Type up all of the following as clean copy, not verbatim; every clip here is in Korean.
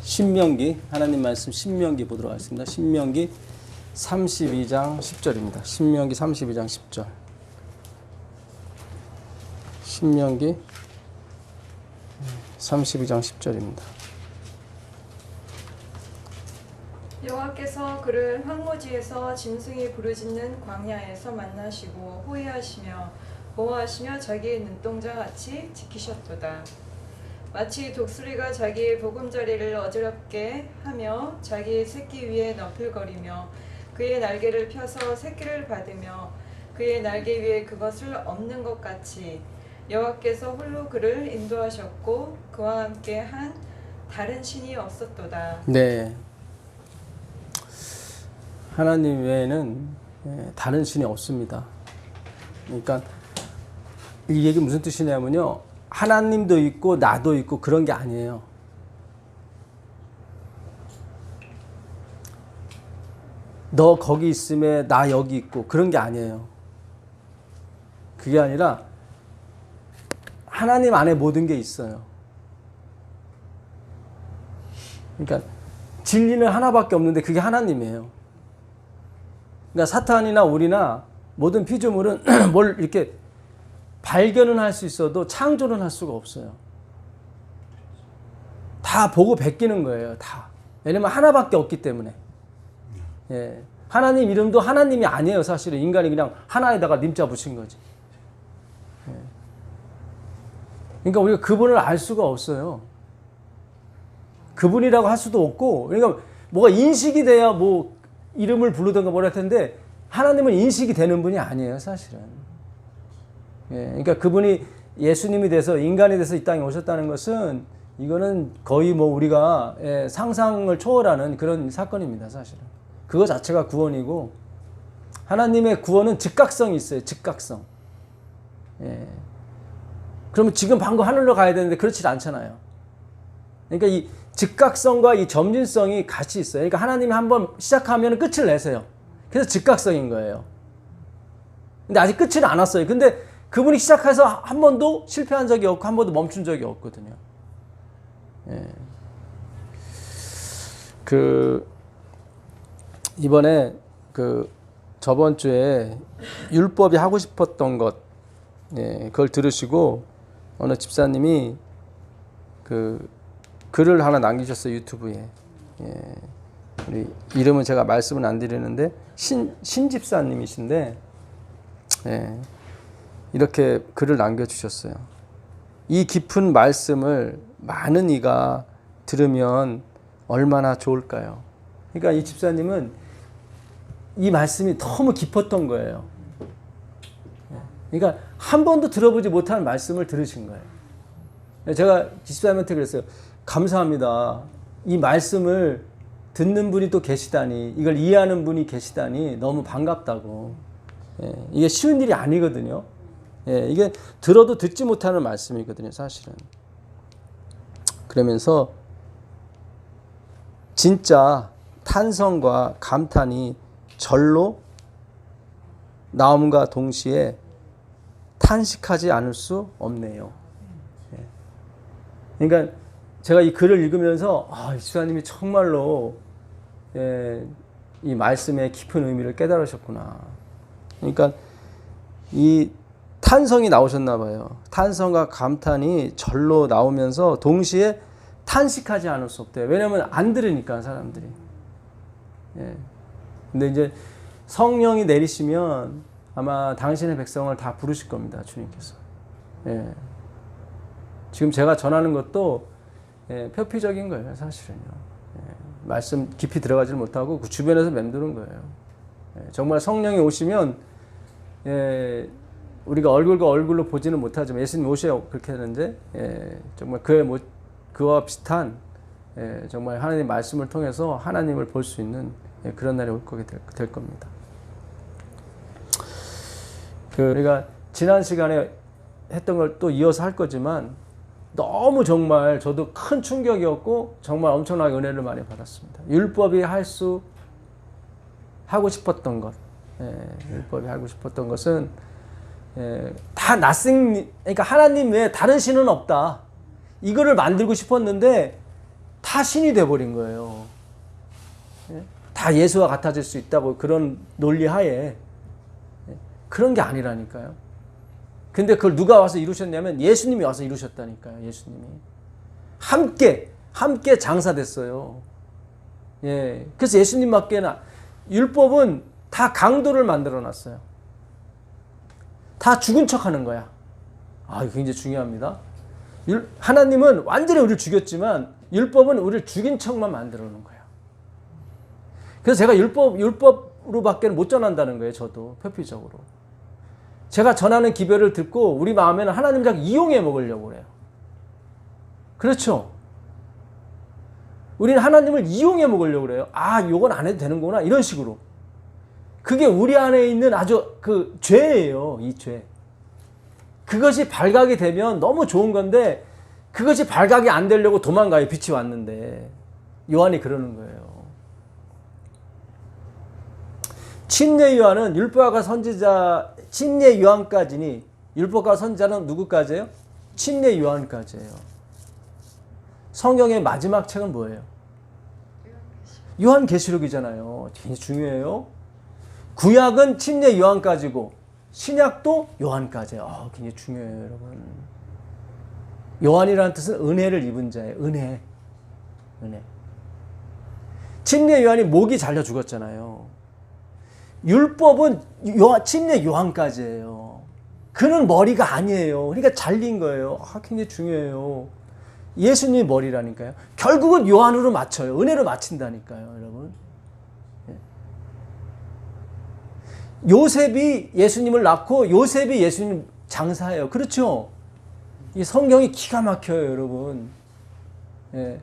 신명기 하나님 말씀 신명기 보도록 하겠습니다. 신명기 32장 10절입니다. 신명기 32장 10절. 신명기 32장 10절입니다. 여호와께서 그를 황무지에서 짐승이 부르짖는 광야에서 만나시고 호위하시며 보호하시며 자기의 눈동자 같이 지키셨도다. 마치 독수리가 자기의 보금자리를 어지럽게 하며 자기의 새끼 위에 너풀거리며 그의 날개를 펴서 새끼를 받으며 그의 날개 위에 그것을 엎는 것 같이 여호와께서 홀로 그를 인도하셨고 그와 함께 한 다른 신이 없었도다. 네. 하나님 외에는 다른 신이 없습니다. 그러니까 이 얘기 무슨 뜻이냐면요. 하나님도 있고 나도 있고 그런 게 아니에요. 너 거기 있음에 나 여기 있고 그런 게 아니에요. 그게 아니라 하나님 안에 모든 게 있어요. 그러니까 진리는 하나밖에 없는데 그게 하나님이에요. 그러니까 사탄이나 우리나 모든 피조물은 뭘 이렇게 발견은 할 수 있어도 창조는 할 수가 없어요. 다 보고 베끼는 거예요. 다. 왜냐면 하나밖에 없기 때문에. 예. 하나님 이름도 하나님이 아니에요. 사실은 인간이 그냥 하나에다가 님자 붙인 거지. 예. 그러니까 우리가 그분을 알 수가 없어요. 그분이라고 할 수도 없고, 그러니까 뭐가 인식이 돼야 뭐 이름을 부르든가 뭐라 할 텐데 하나님은 인식이 되는 분이 아니에요. 사실은. 예. 그러니까 그분이 예수님이 돼서 인간이 돼서 이 땅에 오셨다는 것은 이거는 거의 뭐 우리가 상상을 초월하는 그런 사건입니다. 사실은. 그거 자체가 구원이고 하나님의 구원은 즉각성이 있어요. 즉각성. 예. 그러면 지금 방금 하늘로 가야 되는데 그렇지 않잖아요. 그러니까 이 즉각성과 이 점진성이 같이 있어요. 그러니까 하나님이 한번 시작하면 끝을 내세요. 그래서 즉각성인 거예요. 근데 아직 끝은 안 왔어요. 근데 그분이 시작해서 한 번도 실패한 적이 없고 한 번도 멈춘 적이 없거든요. 예. 이번에 저번 주에 율법이 하고 싶었던 것, 예, 그걸 들으시고 어느 집사님이 글을 하나 남기셨어요. 유튜브에. 예. 이름은 제가 말씀은 안 드리는데 신 집사님이신데, 예, 이렇게 글을 남겨주셨어요. 이 깊은 말씀을 많은 이가 들으면 얼마나 좋을까요? 그러니까 이 집사님은 이 말씀이 너무 깊었던 거예요. 그러니까 한 번도 들어보지 못한 말씀을 들으신 거예요. 제가 집사님한테 그랬어요. 감사합니다. 이 말씀을 듣는 분이 또 계시다니, 이걸 이해하는 분이 계시다니 너무 반갑다고. 예, 이게 쉬운 일이 아니거든요. 예, 이게 들어도 듣지 못하는 말씀이거든요. 사실은. 그러면서 진짜 탄성과 감탄이 절로 나옴과 동시에 탄식하지 않을 수 없네요. 예. 그러니까 제가 이 글을 읽으면서 이 집사님이 정말로, 예, 이 말씀의 깊은 의미를 깨달으셨구나. 그러니까 이 탄성이 나오셨나 봐요. 탄성과 감탄이 절로 나오면서 동시에 탄식하지 않을 수 없대요. 왜냐하면 안 들으니까 사람들이. 예. 근데 이제 성령이 내리시면 아마 당신의 백성을 다 부르실 겁니다. 주님께서. 예. 지금 제가 전하는 것도, 예, 표피적인 거예요. 사실은요. 예. 말씀 깊이 들어가지 못하고 그 주변에서 맴도는 거예요. 예. 정말 성령이 오시면, 예, 우리가 얼굴과 얼굴로 보지는 못하지만 예수님 오셔야 그렇게 하는데, 예, 정말 그와 비슷한, 예, 정말 하나님의 말씀을 통해서 하나님을 볼 수 있는, 예, 그런 날이 올 거게 될 겁니다. 우리가 지난 시간에 했던 걸 또 이어서 할 거지만 너무 정말 저도 큰 충격이었고 정말 엄청나게 은혜를 많이 받았습니다. 율법이 하고 싶었던 것, 예, 율법이 하고 싶었던 것은, 예, 다 그러니까 하나님 외에 다른 신은 없다. 이거를 만들고 싶었는데 다 신이 돼버린 거예요. 예? 다 예수와 같아질 수 있다고 그런 논리 하에 예? 그런 게 아니라니까요. 근데 그걸 누가 와서 이루셨냐면 예수님이 와서 이루셨다니까요. 예수님이 함께 장사됐어요. 예, 그래서 예수님밖에는 율법은 다 강도를 만들어 놨어요. 다 죽은 척 하는 거야. 아, 이거 굉장히 중요합니다. 하나님은 완전히 우리를 죽였지만 율법은 우리를 죽인 척만 만들어 놓은 거예요. 그래서 제가 율법으로밖에 못 전한다는 거예요. 저도 표피적으로. 제가 전하는 기별을 듣고 우리 마음에는 하나님 자꾸 이용해 먹으려고 그래요. 그렇죠? 우리는 하나님을 이용해 먹으려고 그래요. 아, 요건 안 해도 되는구나. 이런 식으로. 그게 우리 안에 있는 아주 그 죄예요. 이 죄. 그것이 발각이 되면 너무 좋은 건데 그것이 발각이 안 되려고 도망가요. 빛이 왔는데. 요한이 그러는 거예요. 침례 요한은 율법과 선지자, 침례 요한까지니 율법과 선지자는 누구까지예요? 침례 요한까지예요. 성경의 마지막 책은 뭐예요? 요한계시록이잖아요. 굉장히 중요해요. 구약은 침례 요한까지고 신약도 요한까지예요. 굉장히 중요해요, 여러분. 요한이라는 뜻은 은혜를 입은 자예요. 은혜. 침례 요한이 목이 잘려 죽었잖아요. 율법은 침례 요한까지예요. 그는 머리가 아니에요. 그러니까 잘린 거예요. 굉장히 중요해요. 예수님이 머리라니까요. 결국은 요한으로 맞춰요. 은혜로 맞춘다니까요, 여러분. 요셉이 예수님을 낳고 요셉이 예수님 장사해요. 그렇죠? 이 성경이 기가 막혀요, 여러분. 예.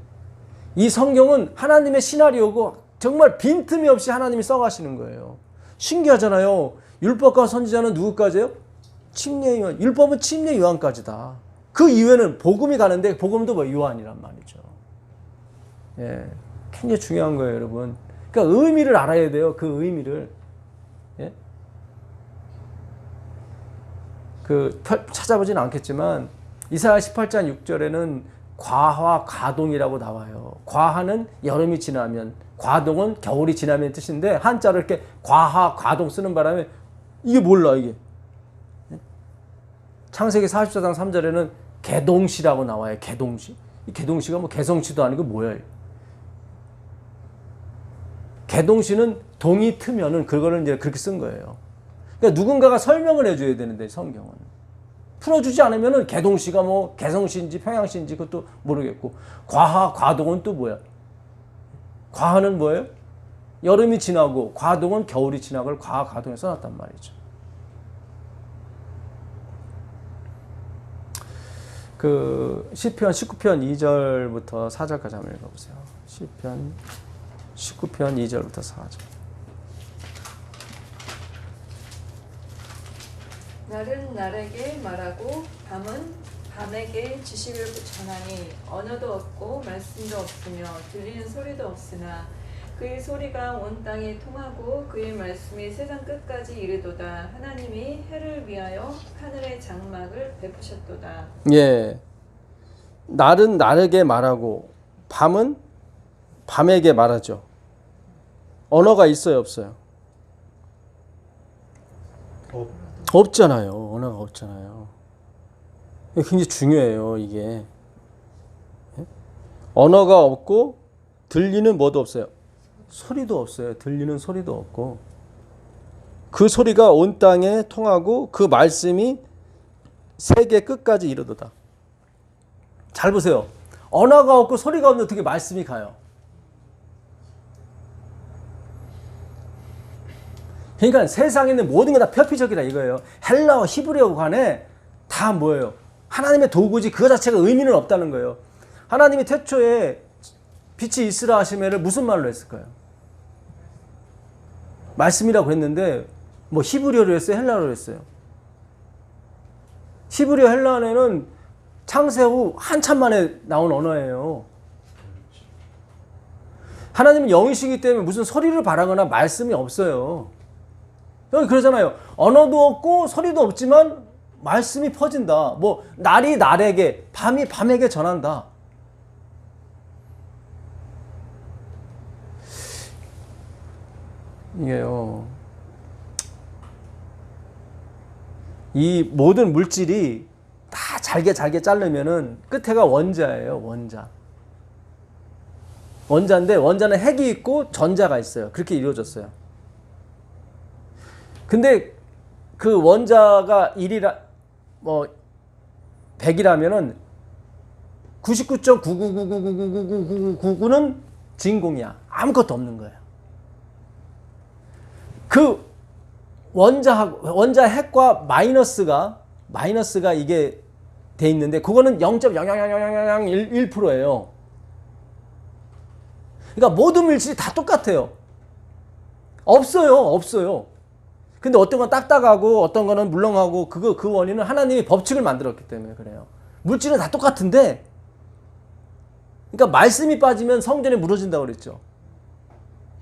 이 성경은 하나님의 시나리오고 정말 빈틈이 없이 하나님이 써가시는 거예요. 신기하잖아요. 율법과 선지자는 누구까지예요? 침례 요한. 율법은 침례 요한까지다. 그 이후에는 복음이 가는데 복음도 뭐 요한이란 말이죠. 예, 굉장히 중요한 거예요, 여러분. 그러니까 의미를 알아야 돼요. 그 의미를. 예? 찾아보진 않겠지만 이사야 18장 6절에는 과화 과동이라고 나와요. 과하는 여름이 지나면, 과동은 겨울이 지나면 뜻인데 한자로 이렇게 과하 과동 쓰는 바람에 이게 몰라, 이게. 창세기 44장 3절에는 개동시라고 나와요. 개동시. 이 개동시가 뭐 개성시도 아니고 뭐야. 개동시는 동이 트면은 그거를 이제 그렇게 쓴 거예요. 그러니까 누군가가 설명을 해줘야 되는데 성경은. 풀어주지 않으면은 개동시가 뭐 개성시인지 평양시인지 그것도 모르겠고. 과하, 과동은 또 뭐야? 과하는 뭐예요? 여름이 지나고 과동은 겨울이 지나고 과하, 과동에 써놨단 말이죠. 시편 19편 2절부터 4절까지 한번 읽어보세요. 시편 19편 2절부터 4절. 날은 날에게 말하고 밤은 밤에게 지식을 전하니 언어도 없고 말씀도 없으며 들리는 소리도 없으나 그의 소리가 온 땅에 통하고 그의 말씀이 세상 끝까지 이르도다. 하나님이 해를 위하여 하늘의 장막을 베푸셨도다. 예, 날은 날에게 말하고 밤은 밤에게 말하죠. 언어가 있어요, 없어요? 없잖아요. 언어가 없잖아요. 굉장히 중요해요, 이게. 언어가 없고 들리는 뭐도 없어요. 소리도 없어요. 들리는 소리도 없고 그 소리가 온 땅에 통하고 그 말씀이 세계 끝까지 이르도다. 잘 보세요. 언어가 없고 소리가 없는데 어떻게 말씀이 가요? 그러니까 세상에 있는 모든 게 다 표피적이라 이거예요. 헬라어, 히브리어 간에 다 뭐예요? 하나님의 도구지 그 자체가 의미는 없다는 거예요. 하나님이 태초에 빛이 있으라 하시면은 무슨 말로 했을까요? 말씀이라고 했는데 뭐 히브리어로 했어요? 헬라어로 했어요? 히브리어 헬라어는 창세 후 한참 만에 나온 언어예요. 하나님은 영이시기 때문에 무슨 소리를 바라거나 말씀이 없어요. 여기 그러잖아요. 언어도 없고 소리도 없지만 말씀이 퍼진다. 뭐 날이 날에게 밤이 밤에게 전한다. 이게요. 이 모든 물질이 다 잘게 자르면은 끝에가 원자예요. 원자. 원자인데 원자는 핵이 있고 전자가 있어요. 그렇게 이루어졌어요. 근데 그 원자가 1이라 100이라면은 99.99999999999는 진공이야. 아무것도 없는 거예요. 그 원자 핵과 마이너스가 이게 돼 있는데 그거는 0.00001%예요. 그러니까 모든 물질이 다 똑같아요. 없어요. 근데 어떤 건 딱딱하고 어떤 거는 물렁하고 그 원인은 하나님이 법칙을 만들었기 때문에 그래요. 물질은 다 똑같은데 그러니까 말씀이 빠지면 성전이 무너진다고 그랬죠.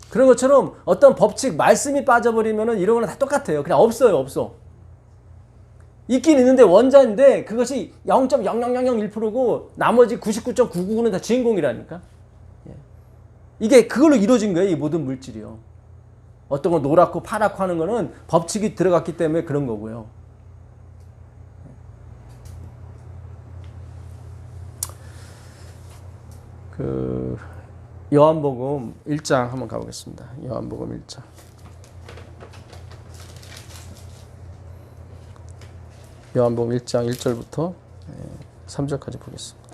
그런 것처럼 어떤 법칙, 말씀이 빠져버리면은 이런 거는 다 똑같아요. 그냥 없어요. 있긴 있는데 원자인데 그것이 0.0001%고 나머지 99.999는 다 진공이라니까. 이게 그걸로 이루어진 거예요. 이 모든 물질이요. 어떤 건 노랗고 파랗고 하는 거는 법칙이 들어갔기 때문에 그런 거고요. 요한복음 1장 한번 가보겠습니다. 요한복음 1장. 요한복음 1장 1절부터 3절까지 보겠습니다.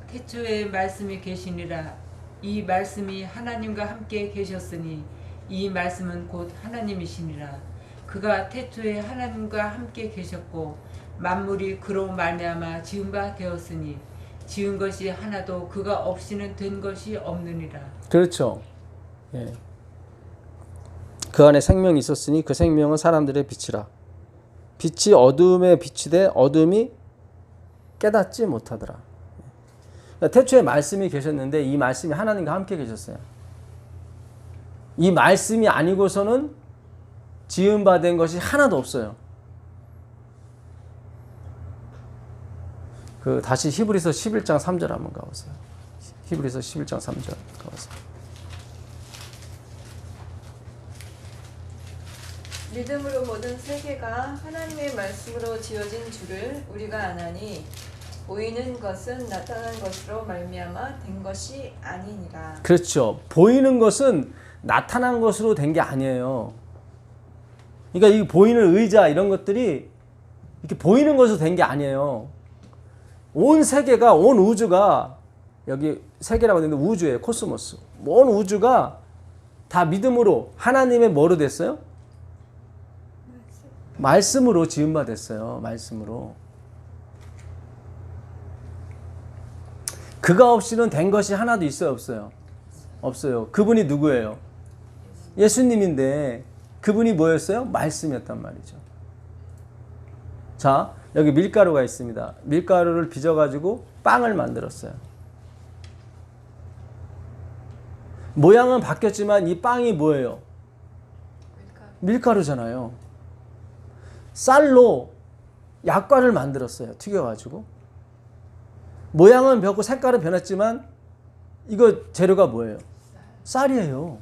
태초에 말씀이 계시니라. 이 말씀이 하나님과 함께 계셨으니 이 말씀은 곧 하나님이시니라. 그가 태초에 하나님과 함께 계셨고 만물이 그로 말미암아 지은 바 되었으니 지은 것이 하나도 그가 없이는 된 것이 없느니라. 그렇죠. 예. 그 안에 생명이 있었으니 그 생명은 사람들의 빛이라. 빛이 어둠에 비치되 어둠이 깨닫지 못하더라. 그러니까 태초에 말씀이 계셨는데 이 말씀이 하나님과 함께 계셨어요. 이 말씀이 아니고서는 지은 바 된 것이 하나도 없어요. 다시 히브리서 11장 3절 한번 가보세요. 히브리서 11장 3절 가보세요. 믿음으로 모든 세계가 하나님의 말씀으로 지어진 줄을 우리가 아나니 보이는 것은 나타난 것으로 말미암아 된 것이 아니니라. 그렇죠. 보이는 것은 나타난 것으로 된 게 아니에요. 그러니까 이 보이는 의자 이런 것들이 이렇게 보이는 것으로 된 게 아니에요. 온 세계가, 온 우주가, 여기 세계라고 되는데 우주예요. 코스모스. 온 우주가 다 믿음으로 하나님의 뭐로 됐어요? 말씀으로 지은 바 됐어요. 말씀으로. 그가 없이는 된 것이 하나도 있어요? 없어요? 없어요. 그분이 누구예요? 예수님인데 그분이 뭐였어요? 말씀이었단 말이죠. 자, 여기 밀가루가 있습니다. 밀가루를 빚어가지고 빵을 만들었어요. 모양은 바뀌었지만 이 빵이 뭐예요? 밀가루잖아요. 쌀로 약과를 만들었어요. 튀겨가지고. 모양은 변했고 색깔은 변했지만 이거 재료가 뭐예요? 쌀이에요.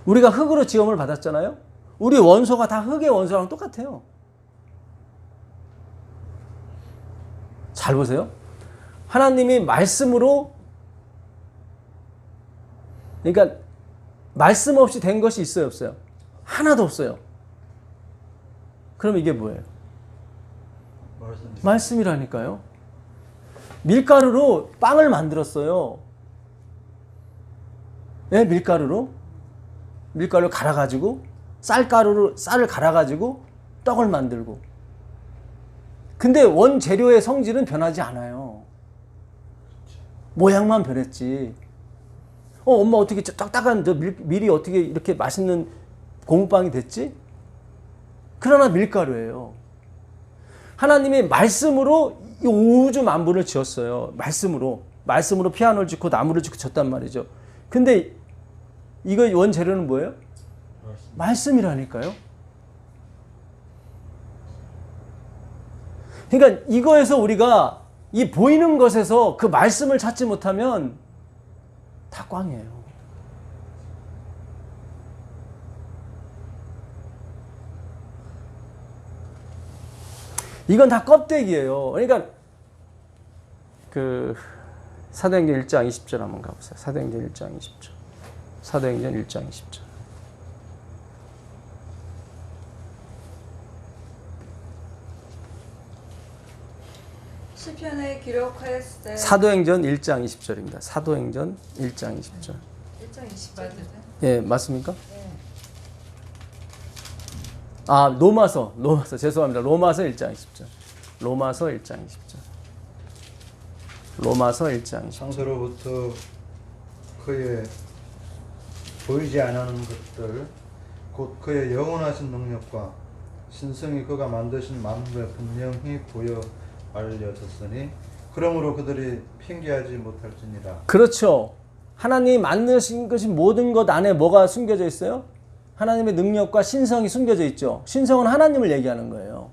우리가 흙으로 지음을 받았잖아요. 우리 원소가 다 흙의 원소랑 똑같아요. 잘 보세요. 하나님이 말씀으로, 그러니까 말씀 없이 된 것이 있어요, 없어요? 하나도 없어요. 그럼 이게 뭐예요? 말씀이라니까요. 밀가루로 빵을 만들었어요. 네, 밀가루로 갈아가지고 쌀을 갈아가지고 떡을 만들고. 근데 원재료의 성질은 변하지 않아요. 모양만 변했지. 엄마 어떻게 딱딱한 밀이 어떻게 이렇게 맛있는 고무빵이 됐지? 그러나 밀가루예요. 하나님이 말씀으로 이 우주 만물을 지었어요. 말씀으로 피아노를 짓고 나무를 짓고 졌단 말이죠. 근데 이거 원재료는 뭐예요? 말씀이라니까요. 그러니까 이거에서 우리가 이 보이는 것에서 그 말씀을 찾지 못하면 다 꽝이에요. 이건 다 껍데기예요. 그러니까 그 사도행전 1장 20절 한번 가보세요. 사도행전 1장 20절. 사도행전 1장 20절. 시편에 기록하였을 사도행전 1장 20절입니다. 사도행전 1장 20절. 1장 20절. 예, 맞습니까? 아, 로마서 죄송합니다. 로마서 1장 20절. 로마서 1장 20절. 로마서 1장 20절. 창세로부터 그의 보이지 않는 것들 곧 그의 영원하신 능력과 신성이 그가 만드신 만물에 분명히 보여 알려졌으니 그러므로 그들이 핑계하지 못할지니라. 그렇죠. 하나님이 만드신 것이 모든 것 안에 뭐가 숨겨져 있어요? 하나님의 능력과 신성이 숨겨져 있죠. 신성은 하나님을 얘기하는 거예요.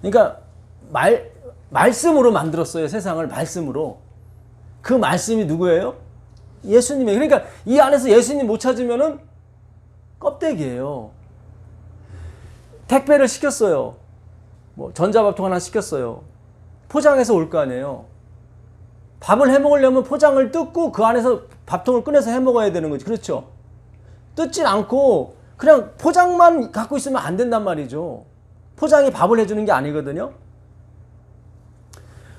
그러니까 말씀으로 만들었어요. 세상을 말씀으로. 그 말씀이 누구예요? 예수님이에요. 그러니까 이 안에서 예수님 못 찾으면은 껍데기예요. 택배를 시켰어요. 뭐 전자밥통 하나 시켰어요. 포장해서 올 거 아니에요. 밥을 해 먹으려면 포장을 뜯고 그 안에서 밥통을 꺼내서 해 먹어야 되는 거지. 그렇죠? 뜯진 않고 그냥 포장만 갖고 있으면 안 된단 말이죠. 포장이 밥을 해주는 게 아니거든요.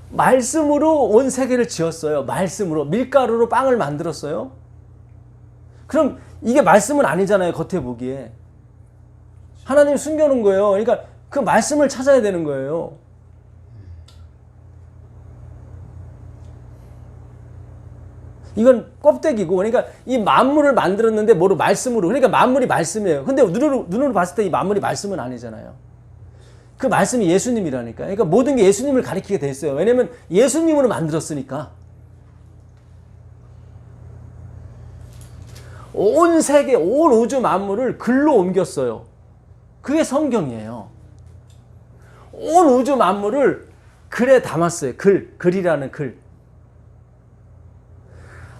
말씀으로 온 세계를 지었어요. 말씀으로. 밀가루로 빵을 만들었어요. 그럼 이게 말씀은 아니잖아요. 겉에 보기에. 하나님이 숨겨놓은 거예요. 그러니까 그 말씀을 찾아야 되는 거예요. 이건 껍데기고, 그러니까 이 만물을 만들었는데 뭐로? 말씀으로. 그러니까 만물이 말씀이에요. 근데 눈으로 봤을 때 이 만물이 말씀은 아니잖아요. 그 말씀이 예수님이라니까. 그러니까 모든 게 예수님을 가리키게 돼 있어요. 왜냐면 예수님으로 만들었으니까. 온 세계, 온 우주 만물을 글로 옮겼어요. 그게 성경이에요. 온 우주 만물을 글에 담았어요. 글이라는 글.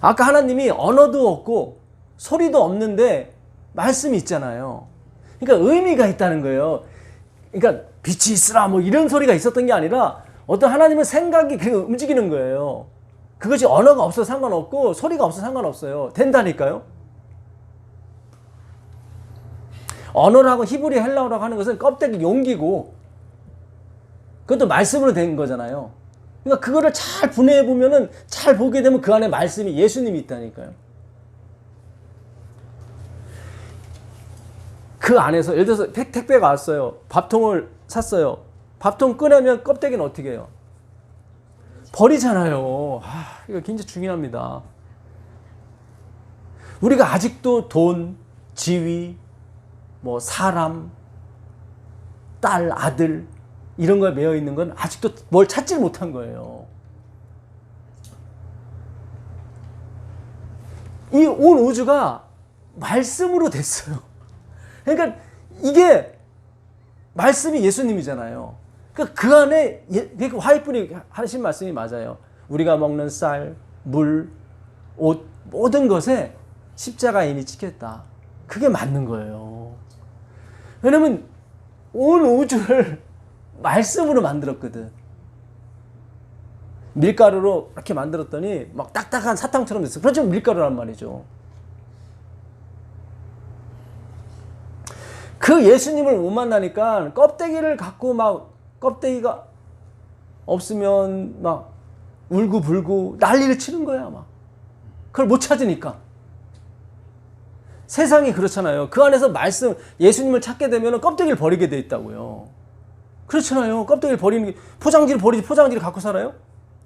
아까 하나님이 언어도 없고 소리도 없는데 말씀이 있잖아요. 그러니까 의미가 있다는 거예요. 그러니까 빛이 있으라 뭐 이런 소리가 있었던 게 아니라 어떤 하나님의 생각이 움직이는 거예요. 그것이 언어가 없어도 상관없고 소리가 없어도 상관없어요. 된다니까요. 언어라고 히브리 헬라어라고 하는 것은 껍데기 용기고 그것도 말씀으로 된 거잖아요. 그러니까 그거를 잘 분해해 보면은 잘 보게 되면 그 안에 말씀이 예수님이 있다니까요. 그 안에서 예를 들어서 택배가 왔어요. 밥통을 샀어요. 밥통 꺼내면 껍데기는 어떻게 해요? 버리잖아요. 이거 굉장히 중요합니다. 우리가 아직도 돈, 지위, 뭐 사람, 딸, 아들 이런 거에 매여 있는 건 아직도 뭘 찾지 못한 거예요. 이 온 우주가 말씀으로 됐어요. 그러니까 이게 말씀이 예수님이잖아요. 그러니까 그 안에 화이트분이 하신 말씀이 맞아요. 우리가 먹는 쌀, 물, 옷 모든 것에 십자가 인이 찍혔다. 그게 맞는 거예요. 왜냐면 온 우주를 말씀으로 만들었거든. 밀가루로 이렇게 만들었더니 막 딱딱한 사탕처럼 됐어. 그렇지만 밀가루란 말이죠. 그 예수님을 못 만나니까 껍데기를 갖고 막 껍데기가 없으면 막 울고불고 난리를 치는 거야. 막 그걸 못 찾으니까. 세상이 그렇잖아요. 그 안에서 말씀 예수님을 찾게 되면 껍데기를 버리게 돼 있다고요. 그렇잖아요. 껍데기를 버리는 게 포장지를 버리지 포장지를 갖고 살아요?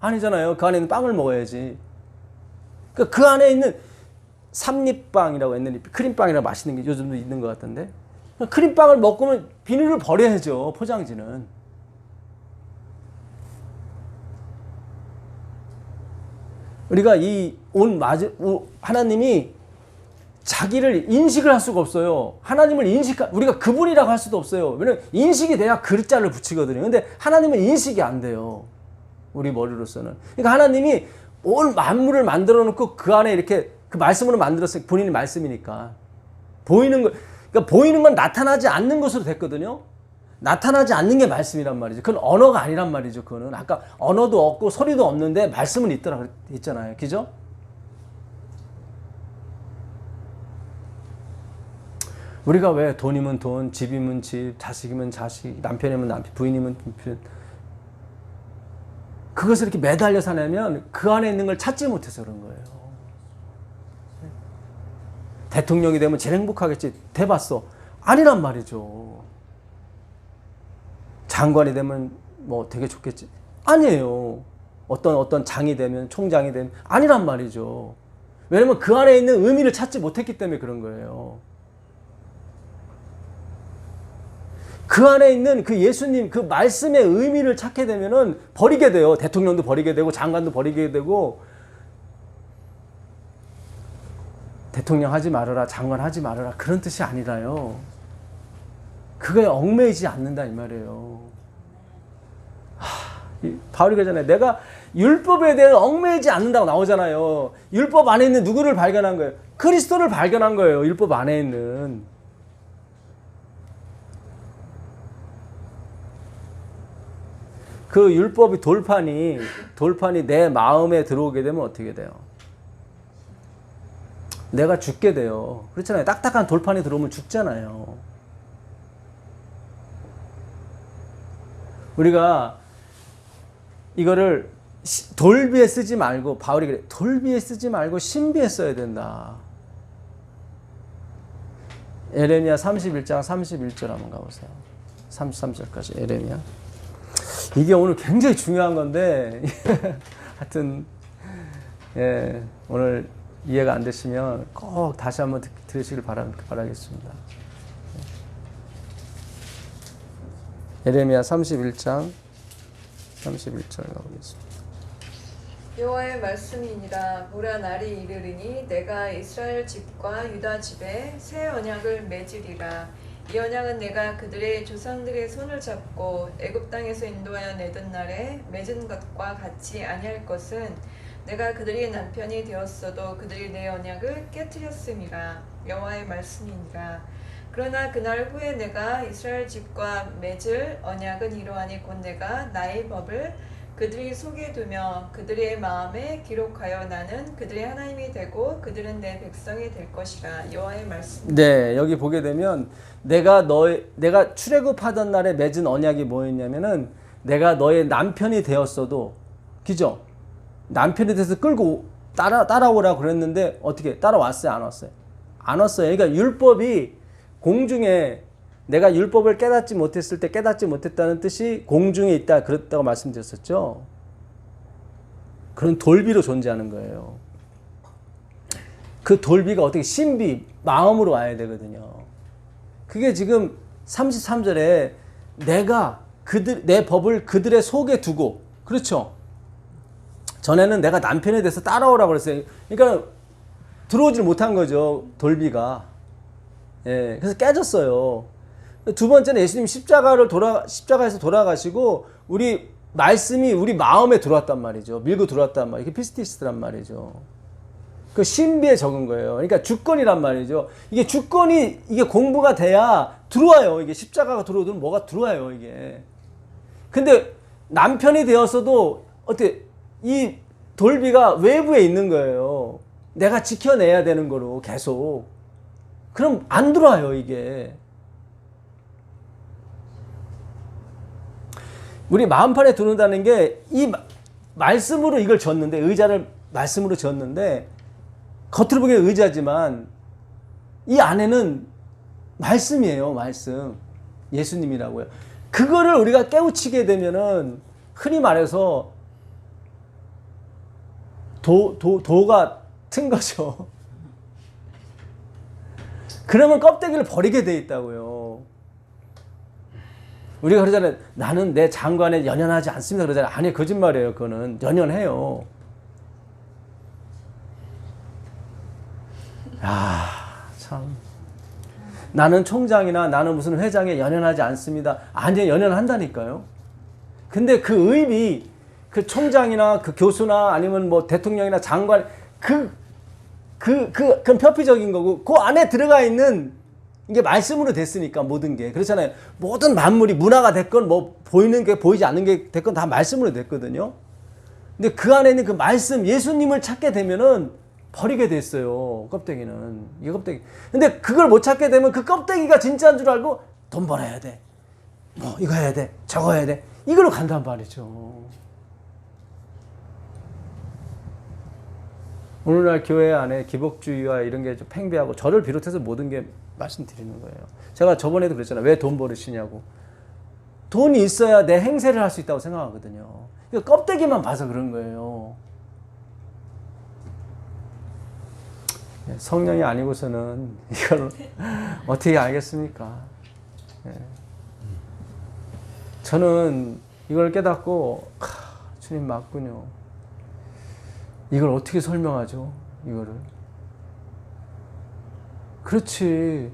아니잖아요. 그 안에 있는 빵을 먹어야지. 그러니까 그 안에 있는 삼립빵이라고 했는데 크림빵이라고 맛있는 게 요즘도 있는 것 같던데 크림빵을 먹으면 비닐을 버려야죠. 포장지는. 우리가 이 하나님이 자기를 인식을 할 수가 없어요. 하나님을 우리가 그분이라고 할 수도 없어요. 왜냐면 인식이 돼야 글자를 붙이거든요. 근데 하나님은 인식이 안 돼요. 우리 머리로서는. 그러니까 하나님이 온 만물을 만들어 놓고 그 안에 이렇게 그 말씀으로 만들었어요. 본인이 말씀이니까. 그러니까 보이는 건 나타나지 않는 것으로 됐거든요. 나타나지 않는 게 말씀이란 말이죠. 그건 언어가 아니란 말이죠. 그거는 아까 언어도 없고 소리도 없는데 말씀은 있더라 했잖아요. 그죠? 우리가 왜 돈이면 돈, 집이면 집, 자식이면 자식, 남편이면 남편, 부인이면 부인 그것을 이렇게 매달려 사냐면 그 안에 있는 걸 찾지 못해서 그런 거예요. 대통령이 되면 제일 행복하겠지. 돼봤어. 아니란 말이죠. 장관이 되면 뭐 되게 좋겠지. 아니에요. 어떤 장이 되면 총장이 되면 아니란 말이죠. 왜냐면 그 안에 있는 의미를 찾지 못했기 때문에 그런 거예요. 그 안에 있는 그 예수님 그 말씀의 의미를 찾게 되면은 버리게 돼요. 대통령도 버리게 되고 장관도 버리게 되고 대통령 하지 말아라 장관 하지 말아라 그런 뜻이 아니라요. 그거에 얽매이지 않는다 이 말이에요. 바울이 그러잖아요. 내가 율법에 대해 얽매이지 않는다고 나오잖아요. 율법 안에 있는 누구를 발견한 거예요? 그리스도를 발견한 거예요. 율법 안에 있는. 그 율법이 돌판이 내 마음에 들어오게 되면 어떻게 돼요? 내가 죽게 돼요. 그렇잖아요. 딱딱한 돌판이 들어오면 죽잖아요. 우리가 이거를 돌비에 쓰지 말고 바울이 그래. 돌비에 쓰지 말고 신비에 써야 된다. 에레미야 31장 31절 한번 가보세요. 33절까지 에레미야. 이게 오늘 굉장히 중요한 건데 하여튼 예, 오늘 이해가 안 되시면 꼭 다시 한번 들으시길 바라겠습니다. 에레미야 31장 31절 가보겠습니다. 여호와의 말씀이니라. 보라 날이 이르리니 내가 이스라엘 집과 유다 집에 새 언약을 맺으리라. 이 언약은 내가 그들의 조상들의 손을 잡고 애굽 땅에서 인도하여 내던 날에 맺은 것과 같이 아니할 것은 내가 그들이 남편이 되었어도 그들이 내 언약을 깨뜨렸음이라. 여호와의 말씀이니라. 그러나 그날 후에 내가 이스라엘 집과 맺을 언약은 이러하니 곧 내가 나의 법을 그들이 속에 두며 그들의 마음에 기록하여 나는 그들의 하나님이 되고 그들은 내 백성이 될 것이라. 여호와의 말씀. 네, 여기 보게 되면 내가 출애굽하던 날에 맺은 언약이 뭐였냐면은 내가 너의 남편이 되었어도 그죠? 남편이 돼서 끌고 따라오라고 그랬는데 어떻게 따라왔어요? 안 왔어요? 안 왔어요. 그러니까 율법이 공중에 내가 율법을 깨닫지 못했을 때 깨닫지 못했다는 뜻이 공중에 있다 그랬다고 말씀드렸었죠. 그런 돌비로 존재하는 거예요. 그 돌비가 어떻게 신비 마음으로 와야 되거든요. 그게 지금 33절에 내가 내 법을 그들의 속에 두고 그렇죠. 전에는 내가 남편에 대해서 따라오라고 그랬어요. 그러니까 들어오질 못한 거죠. 돌비가. 예, 그래서 깨졌어요. 두 번째는 예수님 십자가에서 돌아가시고 우리 말씀이 우리 마음에 들어왔단 말이죠. 밀고 들어왔단 말이에요. 이게 피스티스란 말이죠. 그 신비에 적은 거예요. 그러니까 주권이란 말이죠. 이게 주권이 이게 공부가 돼야 들어와요. 이게 십자가가 들어오면 뭐가 들어와요. 이게. 근데 남편이 되었어도 어떻게 이 돌비가 외부에 있는 거예요. 내가 지켜내야 되는 거로 계속. 그럼 안 들어와요. 이게. 우리 마음판에 들어온다는 게 이 말씀으로 이걸 졌는데 의자를 말씀으로 졌는데 겉으로 보기엔 의자지만 이 안에는 말씀이에요. 말씀. 예수님이라고요. 그거를 우리가 깨우치게 되면은 흔히 말해서 도가 튼 거죠. 그러면 껍데기를 버리게 돼 있다고요. 우리가 그러잖아요. 나는 내 장관에 연연하지 않습니다. 그러잖아요. 아니, 거짓말이에요. 그거는 연연해요. 야, 참. 나는 총장이나 나는 무슨 회장에 연연하지 않습니다. 아니, 연연한다니까요. 근데 그 의미, 그 총장이나 그 교수나 아니면 뭐 대통령이나 장관, 그건 표피적인 거고, 그 안에 들어가 있는 이게 말씀으로 됐으니까 모든 게. 그렇잖아요. 모든 만물이 문화가 됐건 뭐 보이는 게 보이지 않는 게 됐건 다 말씀으로 됐거든요. 근데 그 안에 있는 그 말씀 예수님을 찾게 되면은 버리게 됐어요. 껍데기는. 이 껍데기. 근데 그걸 못 찾게 되면 그 껍데기가 진짜인 줄 알고 돈 벌어야 돼. 뭐 이거 해야 돼. 저거 해야 돼. 이걸로 간단 말이죠. 오늘날 교회 안에 기복주의와 이런 게 좀 팽배하고 저를 비롯해서 모든 게 말씀드리는 거예요. 제가 저번에도 그랬잖아요. 왜 돈 버으시냐고. 돈이 있어야 내 행세를 할 수 있다고 생각하거든요. 그러니까 껍데기만 봐서 그런 거예요. 성령이 아니고서는 이걸 어떻게 알겠습니까? 저는 이걸 깨닫고 주님 맞군요. 이걸 어떻게 설명하죠? 이거를. 그렇지.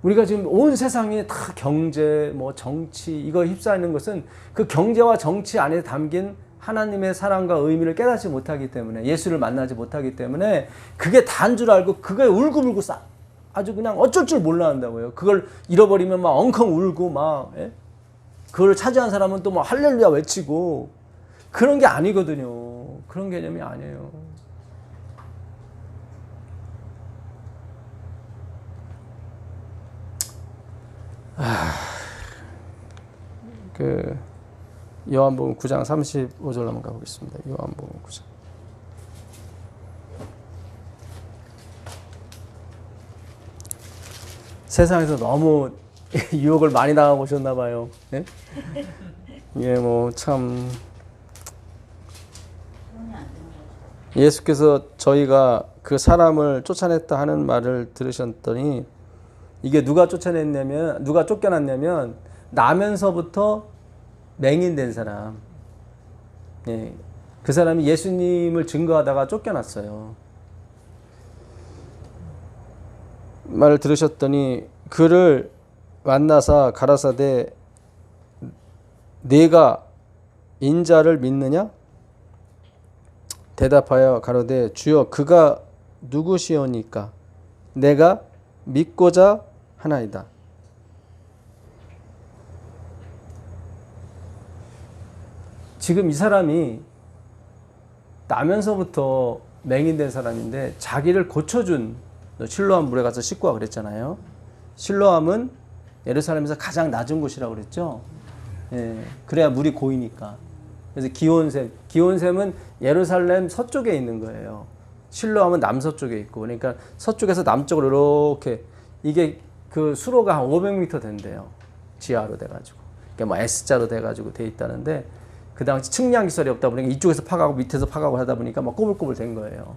우리가 지금 온 세상이 다 경제, 뭐 정치, 이거 휩싸이는 것은 그 경제와 정치 안에 담긴 하나님의 사랑과 의미를 깨닫지 못하기 때문에, 예수를 만나지 못하기 때문에 그게 다인 줄 알고 그거에 울고불고 아주 그냥 어쩔 줄 몰라 한다고요. 그걸 잃어버리면 막 엉컹 울고 막, 예? 그걸 차지한 사람은 또 뭐 할렐루야 외치고 그런 게 아니거든요. 그런 개념이 아니에요. 그 요한복음 9장 35절 한번 가보겠습니다. 요한복음 9장. 세상에서 너무 유혹을 많이 당하고 오셨나 봐요. 예? 예, 뭐 참 예수께서 저희가 그 사람을 쫓아냈다 하는 말을 들으셨더니 이게 누가 쫓아냈냐면, 누가 쫓겨났냐면 나면서부터 맹인된 사람. 예, 그 사람이 예수님을 증거하다가 쫓겨났어요. 말을 들으셨더니 그를 만나사 가라사대 네가 인자를 믿느냐? 대답하여 가로되 주여 그가 누구시오니까 내가 믿고자 하나이다. 지금 이 사람이 나면서부터 맹인된 사람인데 자기를 고쳐준, 실로암 물에 가서 씻고 와 그랬잖아요. 실로암은 예루살렘에서 가장 낮은 곳이라고 그랬죠. 예, 그래야 물이 고이니까. 그래서 기온샘은 예루살렘 서쪽에 있는 거예요. 실로암은 남서쪽에 있고, 그러니까 서쪽에서 남쪽으로 이렇게, 이게 그 수로가 한 500m 된대요. 지하로 돼가지고. 그러니까 뭐 S자로 돼가지고 돼 있다는데, 그 당시 측량 기술이 없다 보니까 이쪽에서 파가고 밑에서 파가고 하다 보니까 막 꼬불꼬불 된 거예요.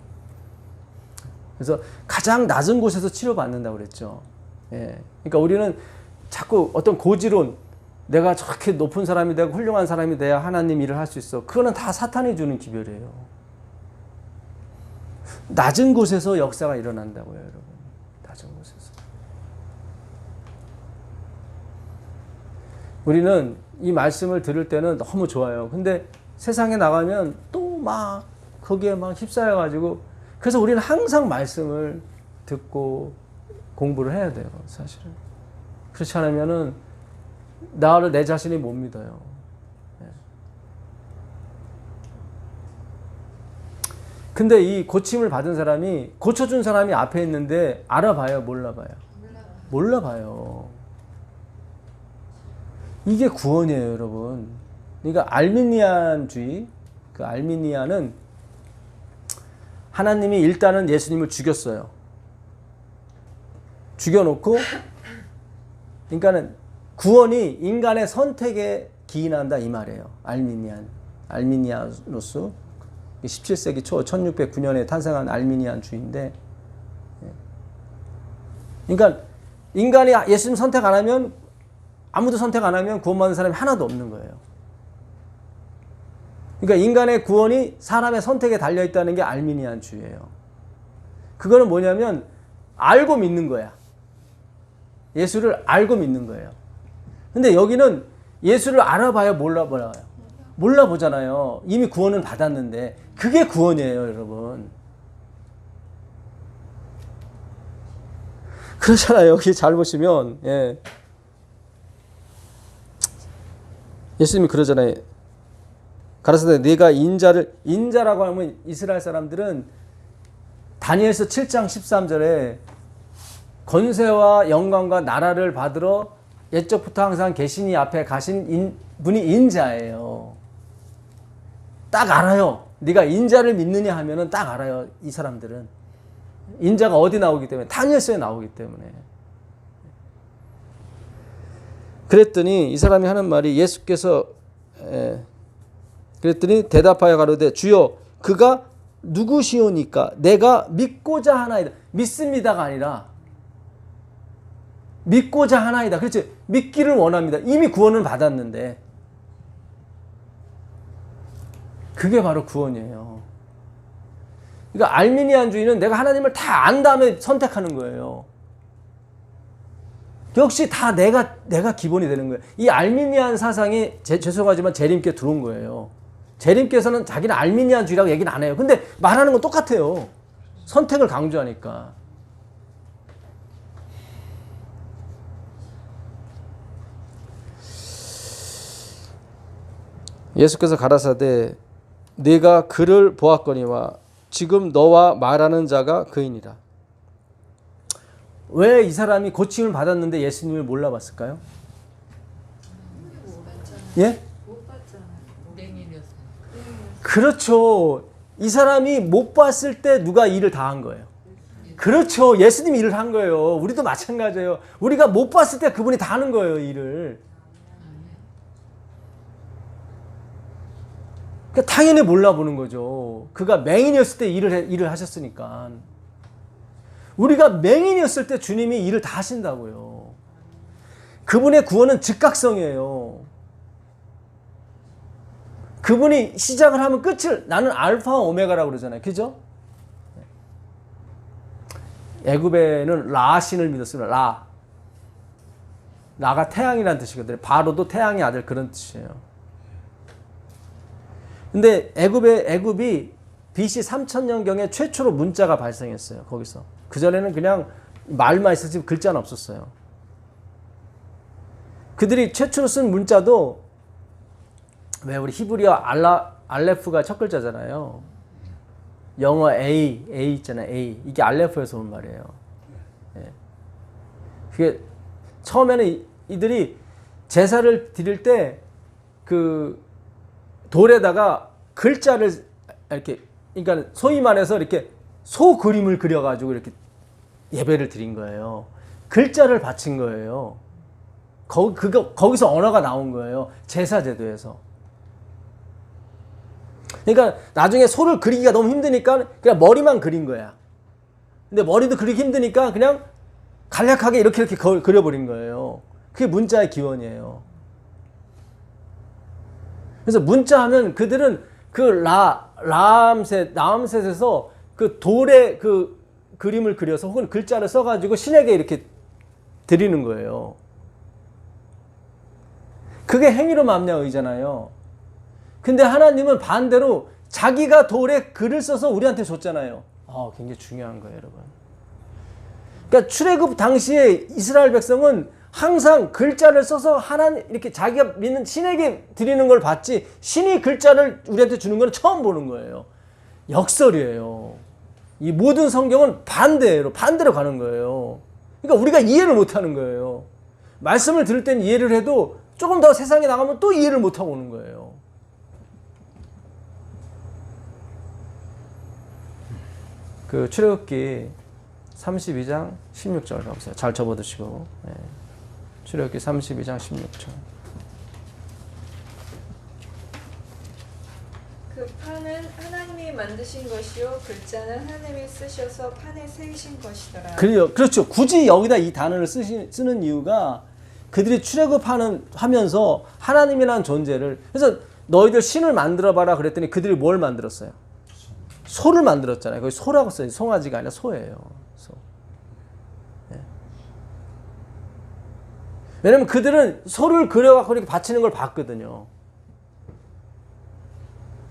그래서 가장 낮은 곳에서 치료받는다고 그랬죠. 예. 그러니까 우리는 자꾸 어떤 고지론, 내가 저렇게 높은 사람이 되고 훌륭한 사람이 돼야 하나님 일을 할 수 있어. 그거는 다 사탄이 주는 기별이에요. 낮은 곳에서 역사가 일어난다고요, 여러분. 낮은 곳에서. 우리는 이 말씀을 들을 때는 너무 좋아요. 근데 세상에 나가면 또 막 거기에 막 휩싸여가지고, 그래서 우리는 항상 말씀을 듣고 공부를 해야 돼요, 사실은. 그렇지 않으면은 나를 내 자신이 못 믿어요. 근데 이 고침을 받은 사람이, 고쳐준 사람이 앞에 있는데 알아봐요, 몰라봐요? 몰라봐요. 이게 구원이에요, 여러분. 그러니까 알미니안주의, 그 알미니안은 하나님이 일단은 예수님을 죽였어요. 죽여놓고, 그러니까는 구원이 인간의 선택에 기인한다 이 말이에요. 알미니아노스. 17세기 초 1609년에 탄생한 알미니안주의인데, 그러니까 인간이 예수님 선택 안 하면, 아무도 선택 안 하면 구원받는 사람이 하나도 없는 거예요. 그러니까 인간의 구원이 사람의 선택에 달려있다는 게 알미니안주의예요. 그거는 뭐냐면 알고 믿는 거야. 예수를 알고 믿는 거예요. 근데 여기는 예수를 알아봐야 몰라봐요. 몰라보잖아요. 이미 구원은 받았는데. 그게 구원이에요, 여러분. 그렇잖아요. 여기 잘 보시면, 예. 예수님이 그러잖아요. 가라사대 네가 인자라고 하면 이스라엘 사람들은 다니엘서 7장 13절에 권세와 영광과 나라를 받으러 옛적부터 항상 계시니 앞에 가신 분이 인자예요. 딱 알아요. 네가 인자를 믿느냐 하면은 딱 알아요. 이 사람들은. 인자가 어디 나오기 때문에 다니엘서에 나오기 때문에. 그랬더니 이 사람이 하는 말이 예수께서 그랬더니 대답하여 가로되 주여 그가 누구시오니까 내가 믿고자 하나이다. 믿습니다가 아니라 믿고자 하나이다. 그렇지. 믿기를 원합니다. 이미 구원을 받았는데 그게 바로 구원이에요. 그러니까 알미니안주의는 내가 하나님을 다 안 다음에 선택하는 거예요. 역시 다 내가 기본이 되는 거예요. 이 알미니안 사상이 죄송하지만 재림께 들어온 거예요. 재림께서는 자기는 알미니안주의라고 얘기는 안 해요. 근데 말하는 건 똑같아요. 선택을 강조하니까. 예수께서 가라사대 네가 그를 보았거니와 지금 너와 말하는 자가 그이니라. 왜 이 사람이 고침을 받았는데 예수님을 몰라봤을까요? 예? 맹인이었어요. 그렇죠. 이 사람이 못 봤을 때 누가 일을 다 한 거예요. 그렇죠. 예수님이 일을 한 거예요. 우리도 마찬가지예요. 우리가 못 봤을 때 그분이 다 하는 거예요, 일을. 그러니까 당연히 몰라보는 거죠. 그가 맹인이었을 때 일을 하셨으니까. 우리가 맹인이었을 때 주님이 일을 다 하신다고요. 그분의 구원은 즉각성이에요. 그분이 시작을 하면 끝을 나는 알파와 오메가라고 그러잖아요. 그죠? 애굽에는 라 신을 믿었습니다. 라가 태양이라는 뜻이거든요. 바로도 태양의 아들 그런 뜻이에요. 근데 애굽이 BC 3000년경에 최초로 문자가 발생했어요. 거기서. 그전에는 그냥 말만 있었지 글자는 없었어요. 그들이 최초로 쓴 문자도 왜 우리 히브리어 알레프가 첫 글자잖아요. 영어 A 있잖아요. A. 이게 알레프에서 온 말이에요. 예. 그게 처음에는 이들이 제사를 드릴 때 그 돌에다가 글자를 이렇게 그러니까 소위 말해서 이렇게 소 그림을 그려가지고 이렇게 예배를 드린 거예요. 글자를 바친 거예요. 거기서 언어가 나온 거예요. 제사 제도에서. 그러니까 나중에 소를 그리기가 너무 힘드니까 그냥 머리만 그린 거야. 근데 머리도 그리기 힘드니까 그냥 간략하게 이렇게 그려버린 거예요. 그게 문자의 기원이에요. 그래서 문자하면 그들은 그 라암셋에서 그 돌에 그 그림을 그려서 혹은 글자를 써가지고 신에게 이렇게 드리는 거예요. 그게 행위로 맘냐의잖아요. 근데 하나님은 반대로 자기가 돌에 글을 써서 우리한테 줬잖아요. 굉장히 중요한 거예요, 여러분. 그러니까 출애굽 당시에 이스라엘 백성은 항상 글자를 써서 이렇게 자기가 믿는 신에게 드리는 걸 받지 신이 글자를 우리한테 주는 건 처음 보는 거예요. 역설이에요. 이 모든 성경은 반대로 가는 거예요. 그러니까 우리가 이해를 못하는 거예요. 말씀을 들을 땐 이해를 해도 조금 더 세상에 나가면 또 이해를 못하고 오는 거예요. 그 출애굽기 32장 16절 가보세요. 잘 접어두시고. 네. 출애굽기 32장 16절. 그 판은 하나님이 만드신 것이요 글자는 하나님이 쓰셔서 판에 새기신 것이더라. 그렇죠. 굳이 여기다 이 단어를 쓰는 이유가 그들이 출애굽하면서 하나님이라는 존재를 그래서 너희들 신을 만들어봐라 그랬더니 그들이 뭘 만들었어요? 소를 만들었잖아요. 거기 소라고 써요. 송아지가 아니라 소예요. 소. 네. 왜냐면 그들은 소를 그려갖고 이렇게 바치는 걸 봤거든요.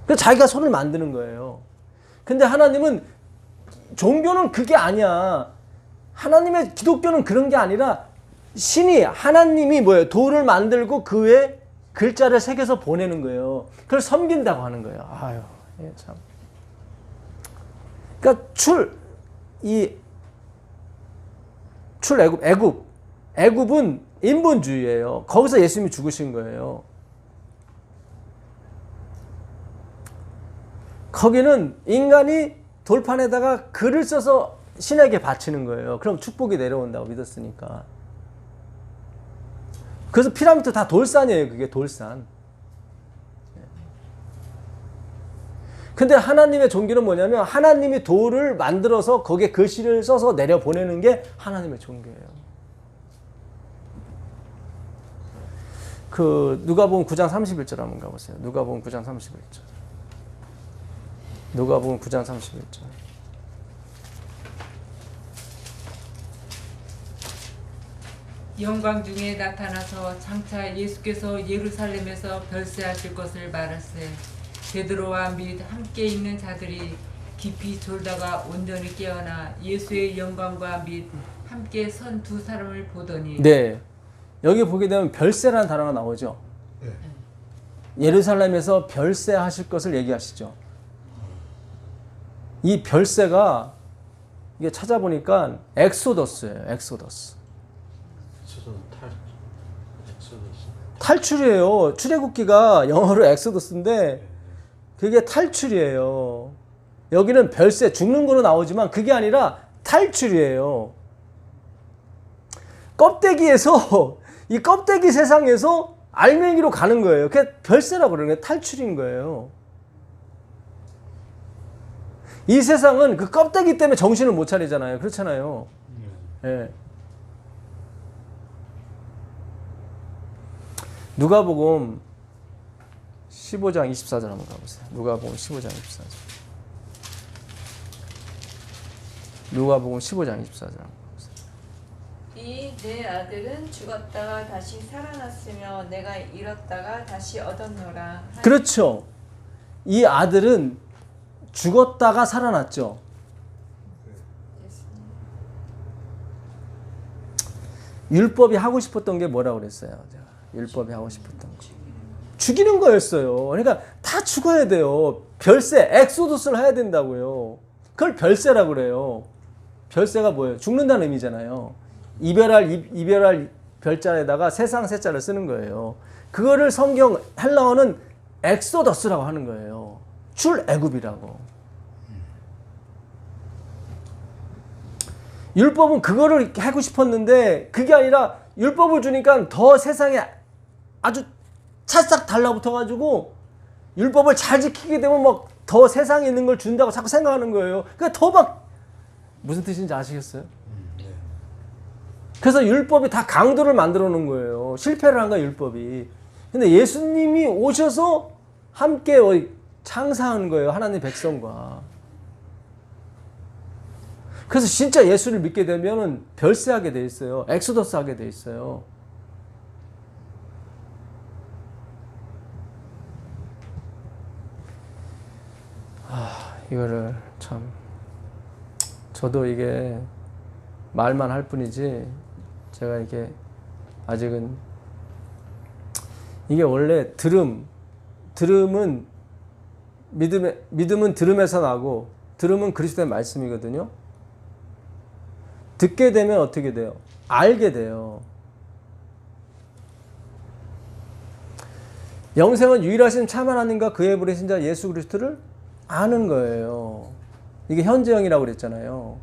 그래서 자기가 소를 만드는 거예요. 근데 하나님은 종교는 그게 아니야. 하나님의 기독교는 그런 게 아니라 신이 하나님이 뭐예요? 돌을 만들고 그 위에 글자를 새겨서 보내는 거예요. 그걸 섬긴다고 하는 거예요. 아유, 예, 참. 그러니까 애굽은 인본주의예요. 거기서 예수님이 죽으신 거예요. 거기는 인간이 돌판에다가 글을 써서 신에게 바치는 거예요. 그럼 축복이 내려온다고 믿었으니까. 그래서 피라미드 다 돌산이에요. 그게 돌산. 근데 하나님의 종교는 뭐냐면 하나님이 돌을 만들어서 거기에 글씨를 써서 내려보내는 게 하나님의 종교예요. 그 누가복음 9장 31절 한번 가보세요. 누가복음 9장 31절. 누가복음 9장 31절. 영광 중에 나타나서 장차 예수께서 예루살렘에서 별세하실 것을 말하세. 베드로와 및 함께 있는 자들이 깊이 졸다가 온전히 깨어나 예수의 영광과 및 함께 선 두 사람을 보더니. 네, 여기 보게 되면 별세라는 단어가 나오죠. 네. 예루살렘에서 별세하실 것을 얘기하시죠. 이 별세가 이게 찾아보니까 엑소더스예요. 엑소더스. 탈출이에요. 출애굽기가 영어로 엑소더스인데 그게 탈출이에요. 여기는 별세, 죽는 거로 나오지만 그게 아니라 탈출이에요. 껍데기에서 이 껍데기 세상에서 알맹이로 가는 거예요. 그게 별세라고 그러는 거예요. 탈출인 거예요. 이 세상은 그 껍데기 때문에 정신을 못 차리잖아요. 그렇잖아요. 예. 누가복음 15장 24절 한번 가보세요. 누가복음 15장 24절. 누가복음 15장 24절 한번 가보세요. 이 내 아들은 죽었다가 다시 살아났으며 내가 잃었다가 다시 얻었노라. 그렇죠. 이 아들은 죽었다가 살아났죠. 율법이 하고 싶었던 게 뭐라고 그랬어요? 율법이 하고 싶었던 거. 죽이는 거였어요. 그러니까 다 죽어야 돼요. 별세, 엑소더스를 해야 된다고요. 그걸 별세라고 그래요. 별세가 뭐예요? 죽는다는 의미잖아요. 이별할 별자에다가 세상 세자를 쓰는 거예요. 그거를 성경 헬라어는 엑소더스라고 하는 거예요. 출애굽이라고. 율법은 그거를 하고 싶었는데 그게 아니라 율법을 주니까 더 세상에 아주 찰싹 달라붙어가지고 율법을 잘 지키게 되면 막 더 세상에 있는 걸 준다고 자꾸 생각하는 거예요. 그러니까 더 막 무슨 뜻인지 아시겠어요? 그래서 율법이 다 강도를 만들어 놓은 거예요. 실패를 한 거야 율법이. 근데 예수님이 오셔서 함께 창사하는 거예요. 하나님 백성과. 그래서 진짜 예수를 믿게 되면 별세하게 돼 있어요. 엑소더스 하게 돼 있어요. 이거를 참 저도 이게 말만 할 뿐이지 제가 이게 아직은 이게 원래 들음은 믿음은 들음에서 나고 들음은 그리스도의 말씀이거든요. 듣게 되면 어떻게 돼요? 알게 돼요. 영생은 유일하신 참 하나님과 그의 보내신 자 예수 그리스도를 아는 거예요. 이게 현재형이라고 그랬잖아요.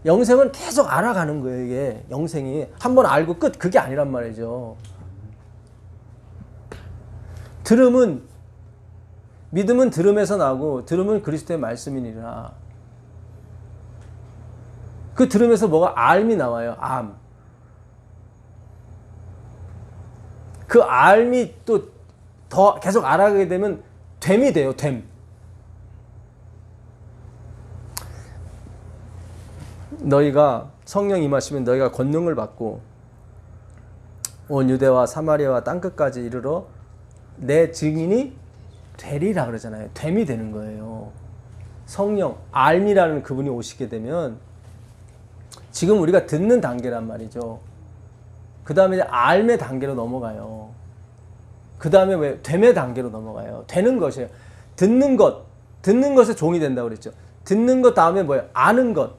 영생은 계속 알아가는 거예요. 이게 영생이 한번 알고 끝 그게 아니란 말이죠. 믿음은 들음에서 나고 들음은 그리스도의 말씀이니라. 그 들음에서 뭐가 알미 나와요. 암. 그 알미 또 더 계속 알아가게 되면 됨이 돼요. 됨. 너희가 성령 임하시면 너희가 권능을 받고 온 유대와 사마리아와 땅끝까지 이르러 내 증인이 되리라 그러잖아요. 됨이 되는 거예요. 성령, 알미라는 그분이 오시게 되면 지금 우리가 듣는 단계란 말이죠. 그 다음에 알의 단계로 넘어가요. 그 다음에 왜 됨의 단계로 넘어가요. 되는 것이에요. 듣는 것에 종이 된다고 그랬죠. 듣는 것 다음에 뭐예요? 아는 것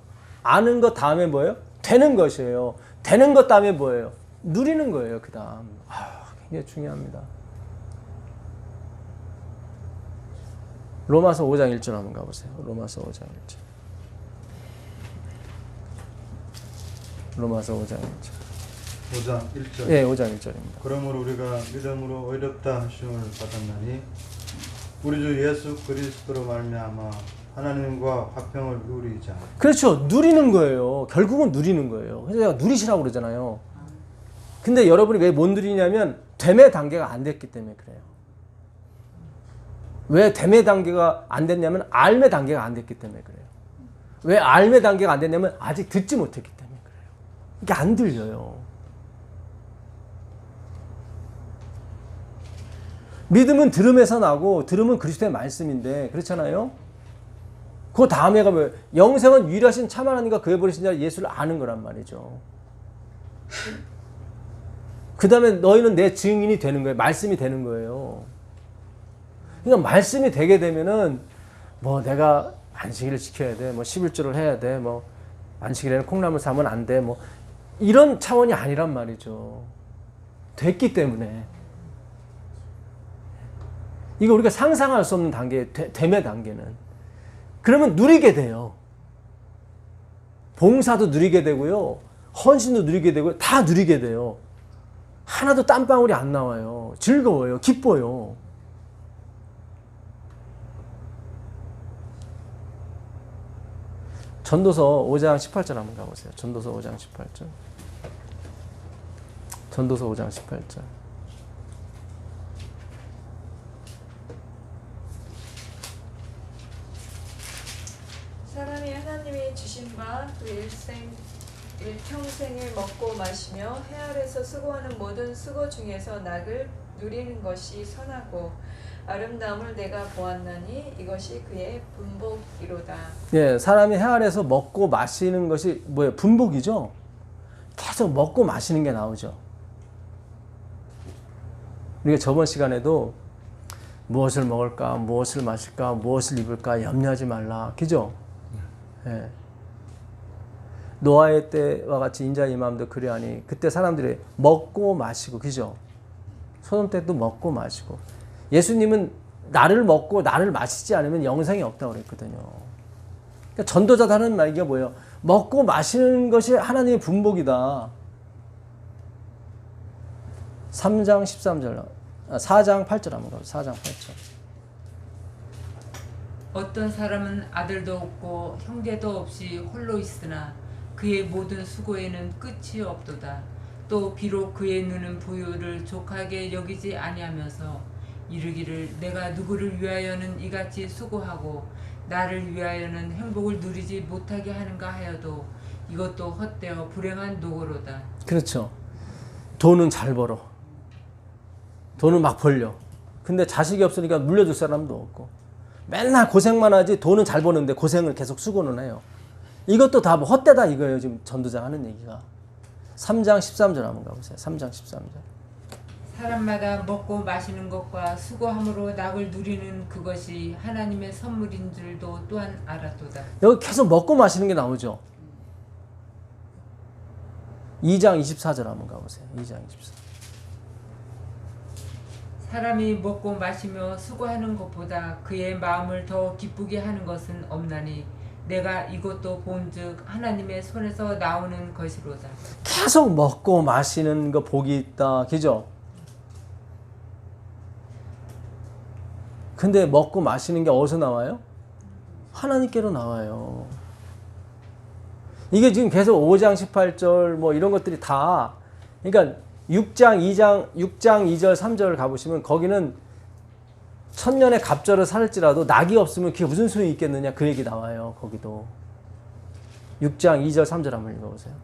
다음에 뭐예요? 되는 것이에요. 되는 것 다음에 뭐예요? 누리는 거예요. 그 다음. 굉장히 중요합니다. 로마서 5장 1절 한번 가보세요. 로마서 5장 1절. 로마서 5장 1절. 5장 1절. 예, 5장 1절입니다. 그러므로 우리가 믿음으로 의롭다 하심을 받았나니 우리 주 예수 그리스도로 말미암아 하나님과 화평을 누리자. 그렇죠. 누리는 거예요. 결국은 누리는 거예요. 그래서 내가 누리시라고 그러잖아요. 근데 여러분이 왜 못 누리냐면 됨의 단계가 안 됐기 때문에 그래요. 왜 됨의 단계가 안 됐냐면 알의 단계가 안 됐기 때문에 그래요. 왜 알의 단계가 안 됐냐면 아직 듣지 못했기 때문에 그래요. 이게 안 들려요. 믿음은 들음에서 나고 들음은 그리스도의 말씀인데 그렇잖아요. 그 다음에가 뭐예요? 영생은 유일하신 참 하나님과 그의 보내신 자 예수를 아는 거란 말이죠. 그 다음에 너희는 내 증인이 되는 거예요. 말씀이 되는 거예요. 그러니까 말씀이 되게 되면은 뭐 내가 안식일을 지켜야 돼, 뭐 11조를 해야 돼, 뭐 안식일에는 콩나물 사면 안 돼, 뭐 이런 차원이 아니란 말이죠. 됐기 때문에. 이거 우리가 상상할 수 없는 단계, 됨의 단계는. 그러면 누리게 돼요. 봉사도 누리게 되고요. 헌신도 누리게 되고요. 다 누리게 돼요. 하나도 땀방울이 안 나와요. 즐거워요. 기뻐요. 전도서 5장 18절 한번 가보세요. 전도서 5장 18절. 전도서 5장 18절. 사람이 하나님이 주신 바 그 일평생을 먹고 마시며 해 아래서 수고하는 모든 수고 중에서 낙을 누리는 것이 선하고 아름다움을 내가 보았나니 이것이 그의 분복이로다. 예, 사람이 해 아래서 먹고 마시는 것이 뭐예요? 분복이죠. 계속 먹고 마시는 게 나오죠. 우리가 저번 시간에도 무엇을 먹을까, 무엇을 마실까, 무엇을 입을까 염려하지 말라. 그죠? 예. 노아의 때와 같이 인자의 임함도 그리하니 그때 사람들이 먹고 마시고, 그죠? 소돔 때도 먹고 마시고. 예수님은 나를 먹고 나를 마시지 않으면 영생이 없다고 그랬거든요. 그러니까 전도자도 하는 말이 뭐예요? 먹고 마시는 것이 하나님의 분복이다. 3장 13절, 4장 8절 한번 가보세요. 4장 8절. 어떤 사람은 아들도 없고 형제도 없이 홀로 있으나 그의 모든 수고에는 끝이 없도다. 또 비록 그의 눈은 부유를 족하게 여기지 아니하면서 이르기를 내가 누구를 위하여는 이같이 수고하고 나를 위하여는 행복을 누리지 못하게 하는가 하여도 이것도 헛되어 불행한 노고로다. 그렇죠. 돈은 잘 벌어. 돈은 막 벌려. 근데 자식이 없으니까 물려줄 사람도 없고. 맨날 고생만 하지 돈은 잘 버는데 고생을 계속 수고는 해요. 이것도 다 뭐 헛되다 이거예요. 지금 전도자가 하는 얘기가. 3장 13절 한번 가보세요. 3장 13절. 사람마다 먹고 마시는 것과 수고함으로 낙을 누리는 그것이 하나님의 선물인 줄도 또한 알았도다. 여기 계속 먹고 마시는 게 나오죠. 2장 24절 한번 가보세요. 2장 24절. 사람이 먹고 마시며 수고하는 것보다 그의 마음을 더 기쁘게 하는 것은 없나니 내가 이것도 본즉 하나님의 손에서 나오는 것이로다. 계속 먹고 마시는 거 복이 있다. 그죠? 근데 먹고 마시는 게 어디서 나와요? 하나님께로 나와요. 이게 지금 계속 5장 18절 뭐 이런 것들이 다, 그러니까 6장 2절 3절 가보시면 거기는 천년의 갑절을 살지라도 낙이 없으면 그게 무슨 소용이 있겠느냐 그 얘기 나와요. 거기도 6장 2절 3절 한번 읽어보세요.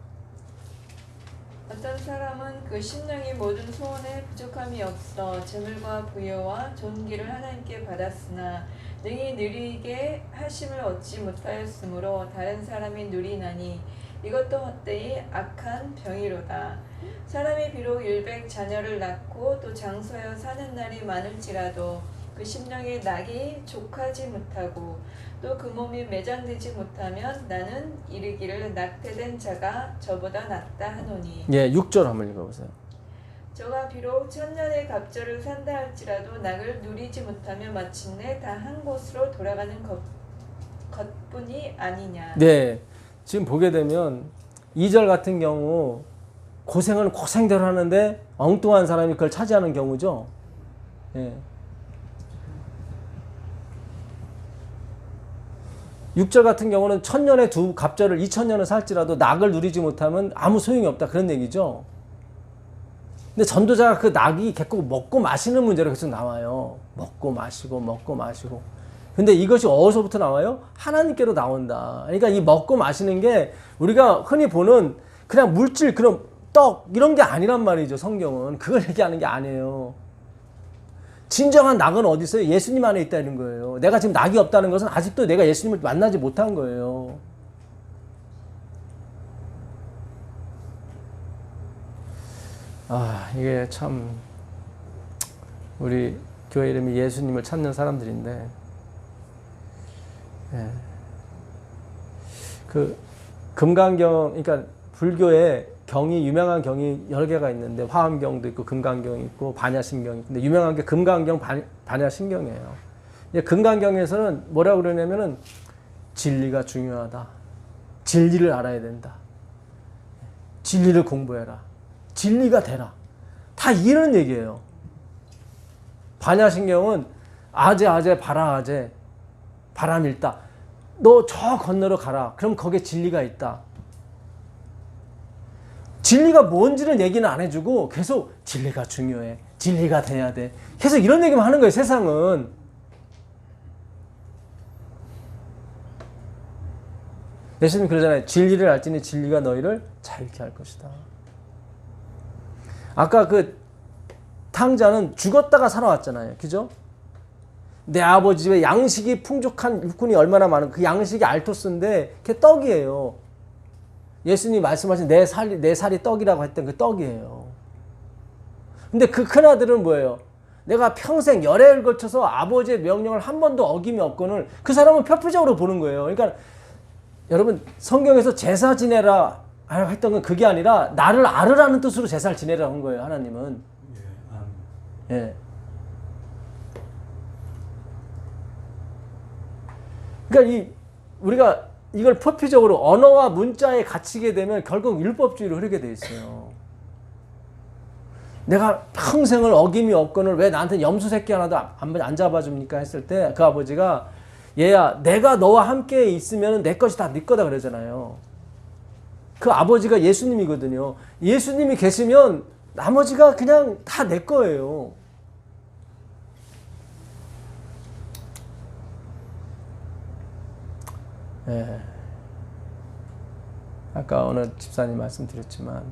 어떤 사람은 그 심령이 모든 소원에 부족함이 없어 재물과 부여와 존귀를 하나님께 받았으나 능히 누리게 하심을 얻지 못하였으므로 다른 사람이 누리나니 이것도 헛되이 악한 병이로다. 사람이 비록 일백 자녀를 낳고 또 장수하여 사는 날이 많을지라도 그 심령의 낙이 족하지 못하고 또 그 몸이 매장되지 못하면 나는 이르기를 낙태된 자가 저보다 낫다 하노니. 예, 6절 한번 읽어보세요. 저가 비록 천년의 갑절을 산다 할지라도 낙을 누리지 못하면 마침내 다 한 곳으로 돌아가는 것뿐이 아니냐. 네, 지금 보게 되면 2절 같은 경우 고생은 고생대로 하는데 엉뚱한 사람이 그걸 차지하는 경우죠. 예. 6절 같은 경우는 천년의 두 갑절을 2000년을 살지라도 낙을 누리지 못하면 아무 소용이 없다 그런 얘기죠. 근데 전도자가 그 낙이 계속 먹고 마시는 문제로 계속 나와요. 먹고 마시고. 근데 이것이 어디서부터 나와요? 하나님께로 나온다. 그러니까 이 먹고 마시는 게 우리가 흔히 보는 그냥 물질, 그런 떡 이런 게 아니란 말이죠. 성경은 그걸 얘기하는 게 아니에요. 진정한 낙은 어디 있어요? 예수님 안에 있다는 거예요. 내가 지금 낙이 없다는 것은 아직도 내가 예수님을 만나지 못한 거예요. 아, 이게 참 우리 교회 이름이 예수님을 찾는 사람들인데, 예. 그 금강경, 그러니까 불교에 경이, 유명한 경이 여러 개가 있는데 화엄경도 있고 금강경이 있고 반야심경이 있고, 근데 유명한 게 금강경 반야심경이에요. 금강경에서는 뭐라고 그러냐면은 진리가 중요하다. 진리를 알아야 된다. 진리를 공부해라. 진리가 되라. 다 이런 얘기예요. 반야심경은 아제 바라아제 바람일다. 너 저 건너로 가라. 그럼 거기에 진리가 있다. 진리가 뭔지는 얘기는 안 해주고 계속 진리가 중요해. 진리가 돼야 돼. 계속 이런 얘기만 하는 거예요, 세상은. 예수님 그러잖아요. 진리를 알지니 진리가 너희를 자유케 할 것이다. 아까 그 탕자는 죽었다가 살아왔잖아요. 그죠? 내 아버지 집에 양식이 풍족한 육군이 얼마나 많은, 그 양식이 알토스인데 그게 떡이에요. 예수님이 말씀하신 내 살이 떡이라고 했던 그 떡이에요. 근데 그 큰아들은 뭐예요? 내가 평생 열애를 거쳐서 아버지의 명령을 한 번도 어김이 없거늘, 그 사람은 표피적으로 보는 거예요. 그러니까 여러분, 성경에서 제사 지내라 했던 건 그게 아니라 나를 알으라는 뜻으로 제사를 지내라고 한 거예요, 하나님은. 예. 그러니까 우리가 이걸 표피적으로 언어와 문자에 갇히게 되면 결국 율법주의로 흐르게 돼 있어요. 내가 평생을 어김이 없거늘 왜 나한테 염소 새끼 하나도 안 잡아줍니까? 했을 때 그 아버지가, 얘야, 내가 너와 함께 있으면 내 것이 다 네 거다 그러잖아요. 그 아버지가 예수님이거든요. 예수님이 계시면 나머지가 그냥 다 내 거예요. 예. 아까 어느 집사님 말씀드렸지만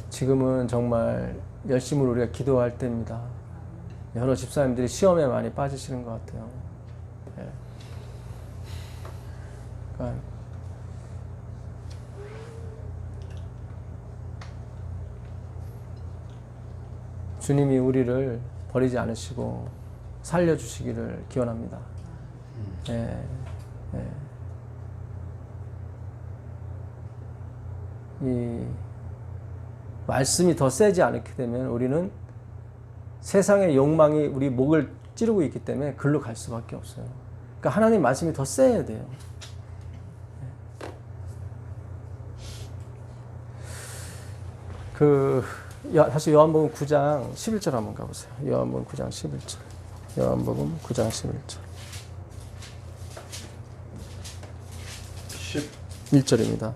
지금은 정말 열심히 우리가 기도할 때입니다. 여러 집사님들이 시험에 많이 빠지시는 것 같아요. 예. 그러니까 주님이 우리를 버리지 않으시고 살려주시기를 기원합니다. 예. 예. 이 말씀이 더 세지 않게 되면 우리는 세상의 욕망이 우리 목을 찌르고 있기 때문에 글로 갈 수밖에 없어요. 그러니까 하나님 말씀이 더 세야 돼요. 다시 요한복음 9장 11절 한번 가보세요. 요한복음 9장 11절. 요한복음 9장 11절. 11절입니다.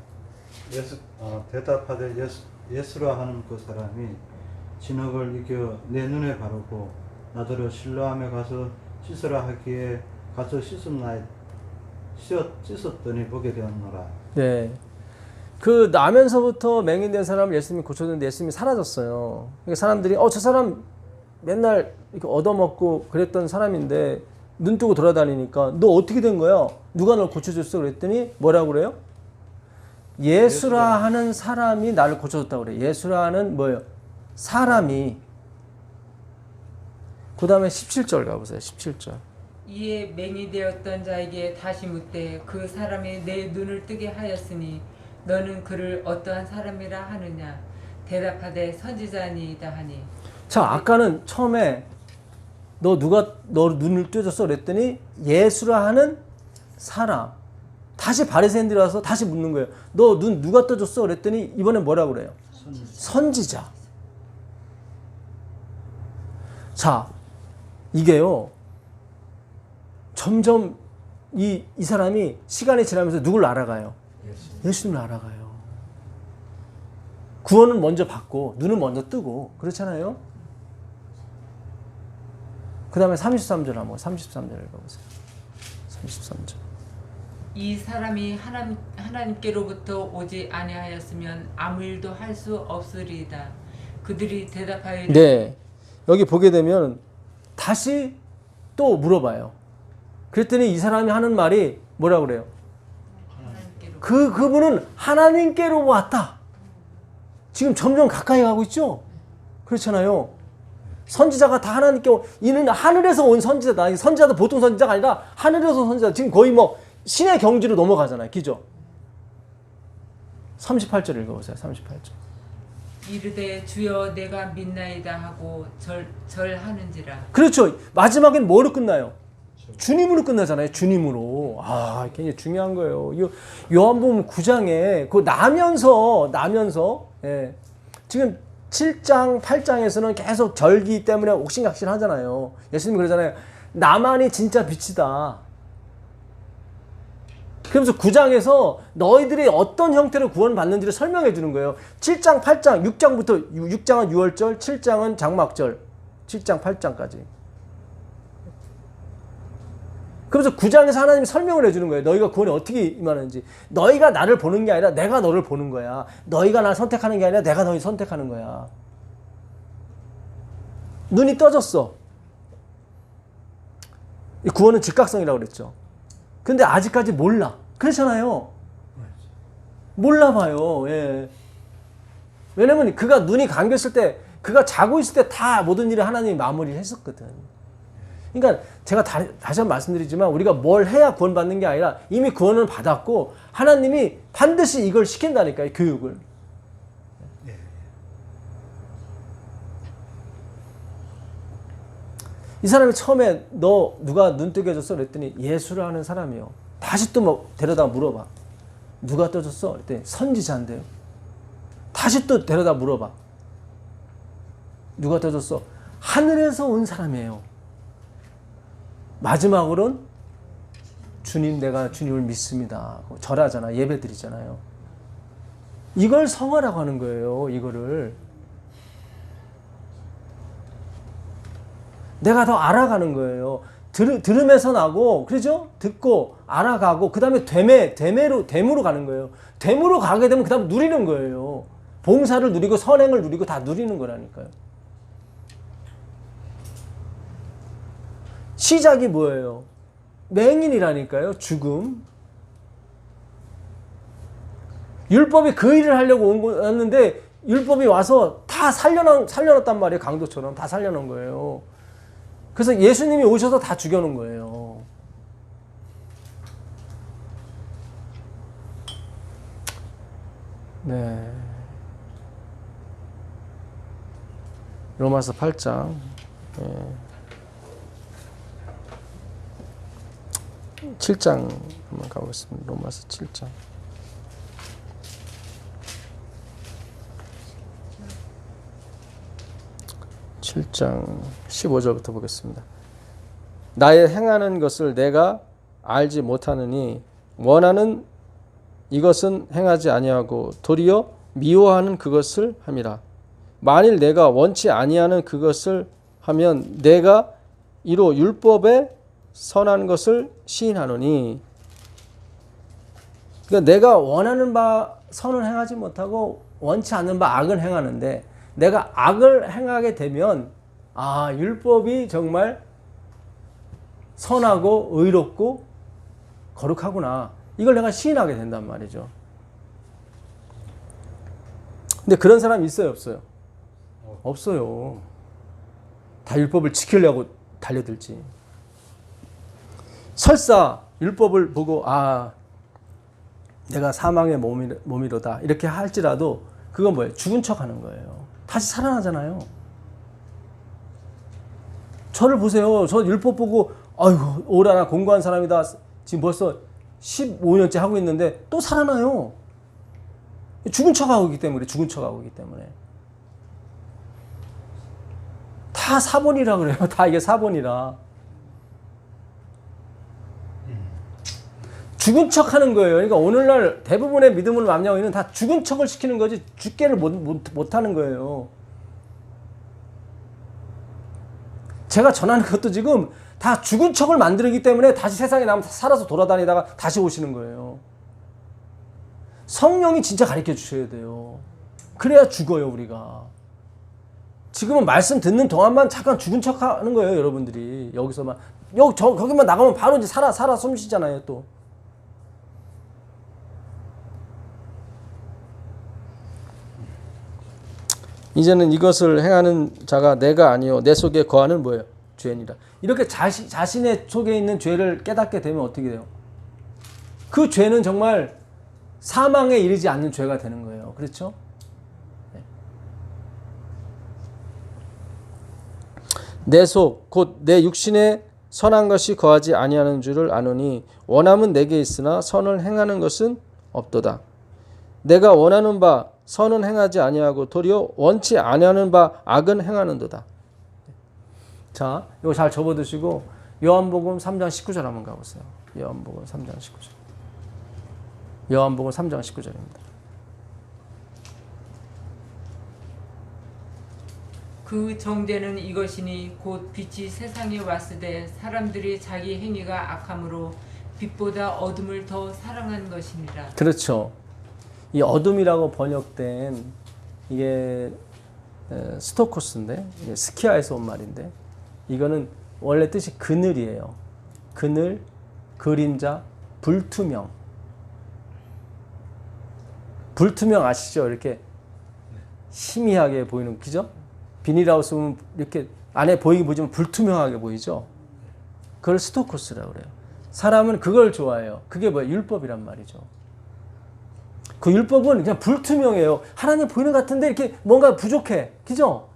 대답하되 예수라 하는 그 사람이 진흙을 이겨 내 눈에 바르고 나더러 실로암에 가서 씻으라 하기에 가서 씻었더니 보게 되었노라. 네. 그 나면서부터 맹인된 사람을 예수님이 고쳐줬는데 예수님이 사라졌어요. 그러니까 사람들이 저 사람 맨날 이렇게 얻어먹고 그랬던 사람인데 눈 뜨고 돌아다니니까 너 어떻게 된 거야? 누가 널 고쳐줬어? 그랬더니 뭐라고 그래요? 예수라 하는 사람이 나를 고쳐줬다고 그래. 예수라 하는 뭐예요? 사람이. 그 다음에 17절 가보세요. 17절. 이에 맹이 되었던 자에게 다시 묻되 그 사람이 내 눈을 뜨게 하였으니 너는 그를 어떠한 사람이라 하느냐. 대답하되 선지자니이다 하니. 자, 아까는 처음에 너 눈을 뜨줬어 그랬더니 예수라 하는 사람. 다시 바리새인들이 와서 다시 묻는 거예요. 너 눈 누가 떠줬어 그랬더니 이번엔 뭐라고 그래요? 선지자. 자, 이게요. 점점 이 사람이 시간이 지나면서 누굴 알아가요? 예수님을 알아가요. 구원을 먼저 받고 눈을 먼저 뜨고 그렇잖아요. 그 다음에 33절 한번 33절 읽어보세요. 33절. 이 사람이 하나님께로부터 오지 아니하였으면 아무 일도 할 수 없으리이다. 그들이 대답하여 네, 여기 보게 되면 다시 또 물어봐요. 그랬더니 이 사람이 하는 말이 뭐라고 그래요? 그분은 하나님께로 왔다. 지금 점점 가까이 가고 있죠? 그렇잖아요. 선지자가 다 하나님께 이는 하늘에서 온 선지자다. 선지자도 보통 선지자가 아니라 하늘에서 온 선지자. 지금 거의 뭐 신의 경지로 넘어가잖아요. 그죠? 38절 읽어보세요. 38절. 이르되 주여 내가 믿나이다 하고 절하는지라. 그렇죠. 마지막엔 뭐로 끝나요? 주님으로 끝나잖아요. 주님으로. 아, 굉장히 중요한 거예요. 요한복음 9장에 그 나면서 예. 지금 7장, 8장에서는 계속 절기 때문에 옥신각신 하잖아요. 예수님이 그러잖아요. 나만이 진짜 빛이다. 그러면서 9장에서 너희들이 어떤 형태로 구원받는지를 설명해 주는 거예요. 7장, 8장, 6장부터 6장은 6월절, 7장은 장막절, 7장, 8장까지. 그래서 9장에서 하나님이 설명을 해주는 거예요. 너희가 구원에 어떻게 임하는지. 너희가 나를 보는 게 아니라 내가 너를 보는 거야. 너희가 나를 선택하는 게 아니라 내가 너희 선택하는 거야. 눈이 떠졌어. 이 구원은 즉각성이라고 그랬죠. 근데 아직까지 몰라. 그렇잖아요. 몰라 봐요. 예. 왜냐면 그가 눈이 감겼을 때, 그가 자고 있을 때 다 모든 일을 하나님이 마무리를 했었거든. 그러니까 제가 다시 한번 말씀드리지만 우리가 뭘 해야 구원받는 게 아니라 이미 구원을 받았고 하나님이 반드시 이걸 시킨다니까요. 교육을. 이 사람이 처음에 너 누가 눈 뜨게 해줬어? 그랬더니 예수를 하는 사람이요. 다시 또 뭐 데려다 물어봐. 누가 떠줬어? 그랬더니 선지자인데요. 다시 또 데려다 물어봐. 누가 떠줬어? 하늘에서 온 사람이에요. 마지막으로는 주님, 내가 주님을 믿습니다. 절하잖아. 예배 드리잖아요. 이걸 성화라고 하는 거예요. 이거를. 내가 더 알아가는 거예요. 들음에서 나고, 그렇죠? 듣고, 알아가고, 그 다음에 됨으로 가는 거예요. 됨으로 가게 되면 그 다음 누리는 거예요. 봉사를 누리고, 선행을 누리고, 다 누리는 거라니까요. 시작이 뭐예요? 맹인이라니까요. 죽음. 율법이 그 일을 하려고 왔는데, 율법이 와서 다 살려놨단 말이에요. 강도처럼. 다 살려놓은 거예요. 그래서 예수님이 오셔서 다 죽여놓은 거예요. 네. 로마서 8장. 네. 7장 한번 가보겠습니다. 로마서 7장. 7장 15절부터 보겠습니다. 나의 행하는 것을 내가 알지 못하느니 원하는 이것은 행하지 아니하고 도리어 미워하는 그것을 함이라. 만일 내가 원치 아니하는 그것을 하면 내가 이로 율법에 선한 것을 시인하노니. 그러니까 내가 원하는 바 선을 행하지 못하고 원치 않는 바 악을 행하는데 내가 악을 행하게 되면 율법이 정말 선하고 의롭고 거룩하구나. 이걸 내가 시인하게 된단 말이죠. 근데 그런 사람이 있어요, 없어요? 없어요. 다 율법을 지키려고 달려들지. 설사 율법을 보고 내가 사망의 몸이로다 이렇게 할지라도 그건 뭐예요? 죽은 척 하는 거예요. 다시 살아나잖아요. 저를 보세요. 저 율법 보고 아이고 오라나 공부한 사람이다. 지금 벌써 15년째 하고 있는데 또 살아나요. 죽은 척하고 있기 때문에. 죽은 척하고 있기 때문에. 다 사본이라 그래요. 다 이게 사본이라. 죽은 척 하는 거예요. 그러니까 오늘날 대부분의 믿음을 남녀인은 다 죽은 척을 시키는 거지 죽게를 못 하는 거예요. 제가 전하는 것도 지금 다 죽은 척을 만들기 때문에 다시 세상에 나면 살아서 돌아다니다가 다시 오시는 거예요. 성령이 진짜 가르쳐 주셔야 돼요. 그래야 죽어요, 우리가. 지금은 말씀 듣는 동안만 잠깐 죽은 척 하는 거예요, 여러분들이. 여기서만. 거기만 나가면 바로 이제 살아 숨 쉬잖아요, 또. 이제는 이것을 행하는 자가 내가 아니요 내 속에 거하는 뭐예요? 죄니라. 이렇게 자신의 속에 있는 죄를 깨닫게 되면 어떻게 돼요? 그 죄는 정말 사망에 이르지 않는 죄가 되는 거예요. 그렇죠? 내 속 곧 내 육신에 선한 것이 거하지 아니하는 줄을 아노니 원함은 내게 있으나 선을 행하는 것은 없도다. 내가 원하는 바 선은 행하지 아니하고 도리어 원치 아니하는 바 악은 행하는도다. 자, 이거 잘 접어두시고 요한복음 3장 19절 한번 가보세요. 요한복음 3장 19절. 요한복음 3장 19절입니다. 그 정죄는 이것이니 곧 빛이 세상에 왔으되 사람들이 자기 행위가 악함으로 빛보다 어둠을 더 사랑한 것이니라. 그렇죠. 이 어둠이라고 번역된 이게 스토코스인데 스키아에서 온 말인데 이거는 원래 뜻이 그늘이에요. 그늘, 그림자, 불투명. 불투명 아시죠? 이렇게 희미하게 보이는, 그죠? 비닐하우스 보면 이렇게 안에 보이지만 불투명하게 보이죠? 그걸 스토코스라고 그래요. 사람은 그걸 좋아해요. 그게 뭐예요? 율법이란 말이죠. 그 율법은 그냥 불투명해요. 하나님 보이는 것 같은데 이렇게 뭔가 부족해. 그죠?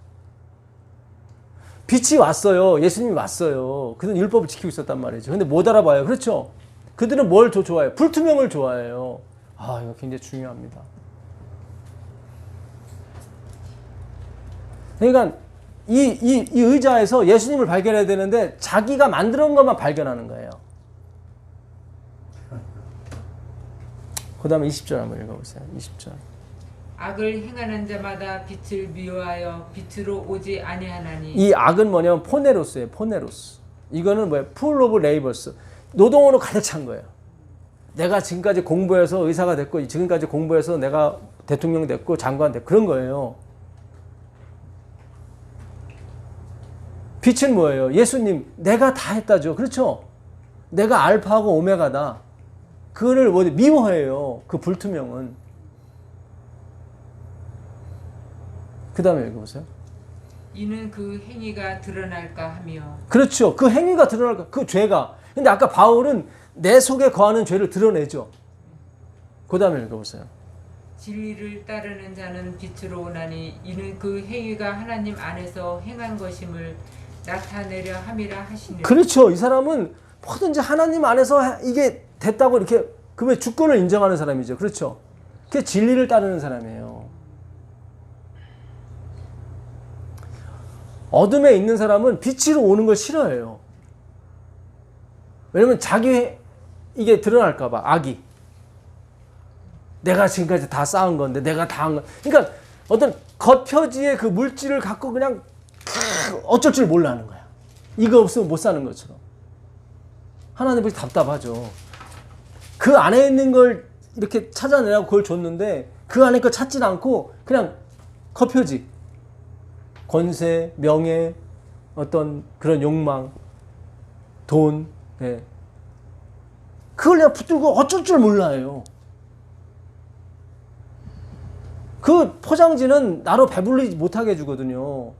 빛이 왔어요. 예수님이 왔어요. 그들은 율법을 지키고 있었단 말이죠. 근데 못 알아봐요. 그렇죠? 그들은 뭘 더 좋아해요? 불투명을 좋아해요. 이거 굉장히 중요합니다. 그러니까 이 의자에서 예수님을 발견해야 되는데 자기가 만들어 놓은 것만 발견하는 거예요. 그 다음에 20절 한번 읽어보세요. 20절. 악을 행하는 자마다 빛을 미워하여 빛으로 오지 아니하나니. 이 악은 뭐냐면 포네로스예요. 포네로스. 이거는 뭐예요? 풀 오브 레이버스. 노동으로 가득 찬 거예요. 내가 지금까지 공부해서 의사가 됐고 지금까지 공부해서 내가 대통령 됐고 장관 됐고 그런 거예요. 빛은 뭐예요? 예수님, 내가 다 했다죠. 그렇죠? 내가 알파하고 오메가다. 그거를 미워해요. 그 불투명은. 그 다음에 읽어보세요. 이는 그 행위가 드러날까 하며. 그렇죠. 그 행위가 드러날까. 그 죄가. 근데 아까 바울은 내 속에 거하는 죄를 드러내죠. 그 다음에 읽어보세요. 진리를 따르는 자는 빛으로 오나니 이는 그 행위가 하나님 안에서 행한 것임을 나타내려 함이라 하시니라. 그렇죠. 이 사람은 뭐든지 하나님 안에서 이게 됐다고 이렇게 그의 주권을 인정하는 사람이죠. 그렇죠. 그게 진리를 따르는 사람이에요. 어둠에 있는 사람은 빛으로 오는 걸 싫어해요. 왜냐면 자기 이게 드러날까 봐. 악이. 내가 지금까지 다 쌓은 건데 내가 다 한 거. 그러니까 어떤 겉표지의 그 물질을 갖고 그냥 어쩔 줄 몰라하는 거야. 이거 없으면 못 사는 것처럼. 하나님이 답답하죠. 그 안에 있는 걸 이렇게 찾아내라고 그걸 줬는데 그 안에 거 찾진 않고 그냥 겉표지. 권세, 명예, 어떤 그런 욕망, 돈, 네. 그걸 내가 붙들고 어쩔 줄 몰라요. 그 포장지는 나로 배불리지 못하게 해주거든요.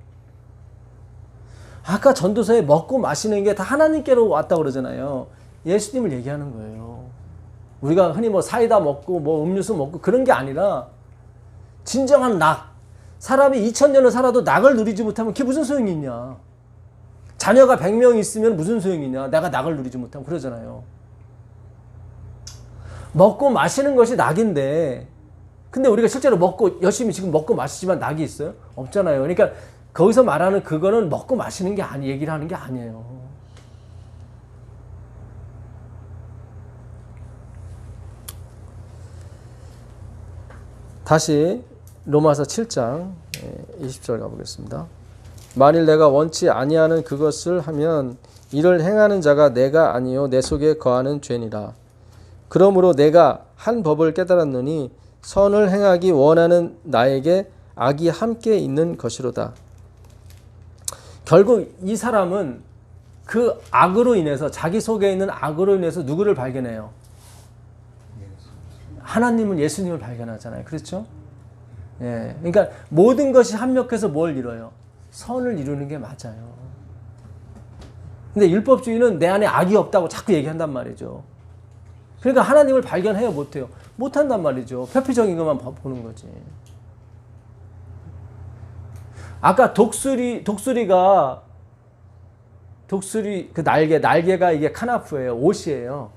아까 전도서에 먹고 마시는 게 다 하나님께로 왔다고 그러잖아요. 예수님을 얘기하는 거예요. 우리가 흔히 뭐 사이다 먹고 뭐 음료수 먹고 그런 게 아니라 진정한 낙. 사람이 2000년을 살아도 낙을 누리지 못하면 그게 무슨 소용이 있냐. 자녀가 100명 있으면 무슨 소용이 있냐. 내가 낙을 누리지 못하면 그러잖아요. 먹고 마시는 것이 낙인데 근데 우리가 실제로 먹고 열심히 지금 먹고 마시지만 낙이 있어요? 없잖아요. 그러니까 거기서 말하는 그거는 먹고 마시는 게 아니 얘기를 하는 게 아니에요. 다시 로마서 7장 20절 가보겠습니다. 만일 내가 원치 아니하는 그것을 하면 이를 행하는 자가 내가 아니요 내 속에 거하는 죄니라. 그러므로 내가 한 법을 깨달았노니 선을 행하기 원하는 나에게 악이 함께 있는 것이로다. 결국 이 사람은 그 악으로 인해서 자기 속에 있는 악으로 인해서 누구를 발견해요? 하나님을 예수님을 발견하잖아요. 그렇죠? 예. 그러니까 모든 것이 합력해서 뭘 이뤄요? 선을 이루는 게 맞아요. 근데 율법주의는 내 안에 악이 없다고 자꾸 얘기한단 말이죠. 그러니까 하나님을 발견해요? 못해요? 못한단 말이죠. 표피적인 것만 보는 거지. 아까 독수리가 그 날개가 이게 카나프예요. 옷이에요.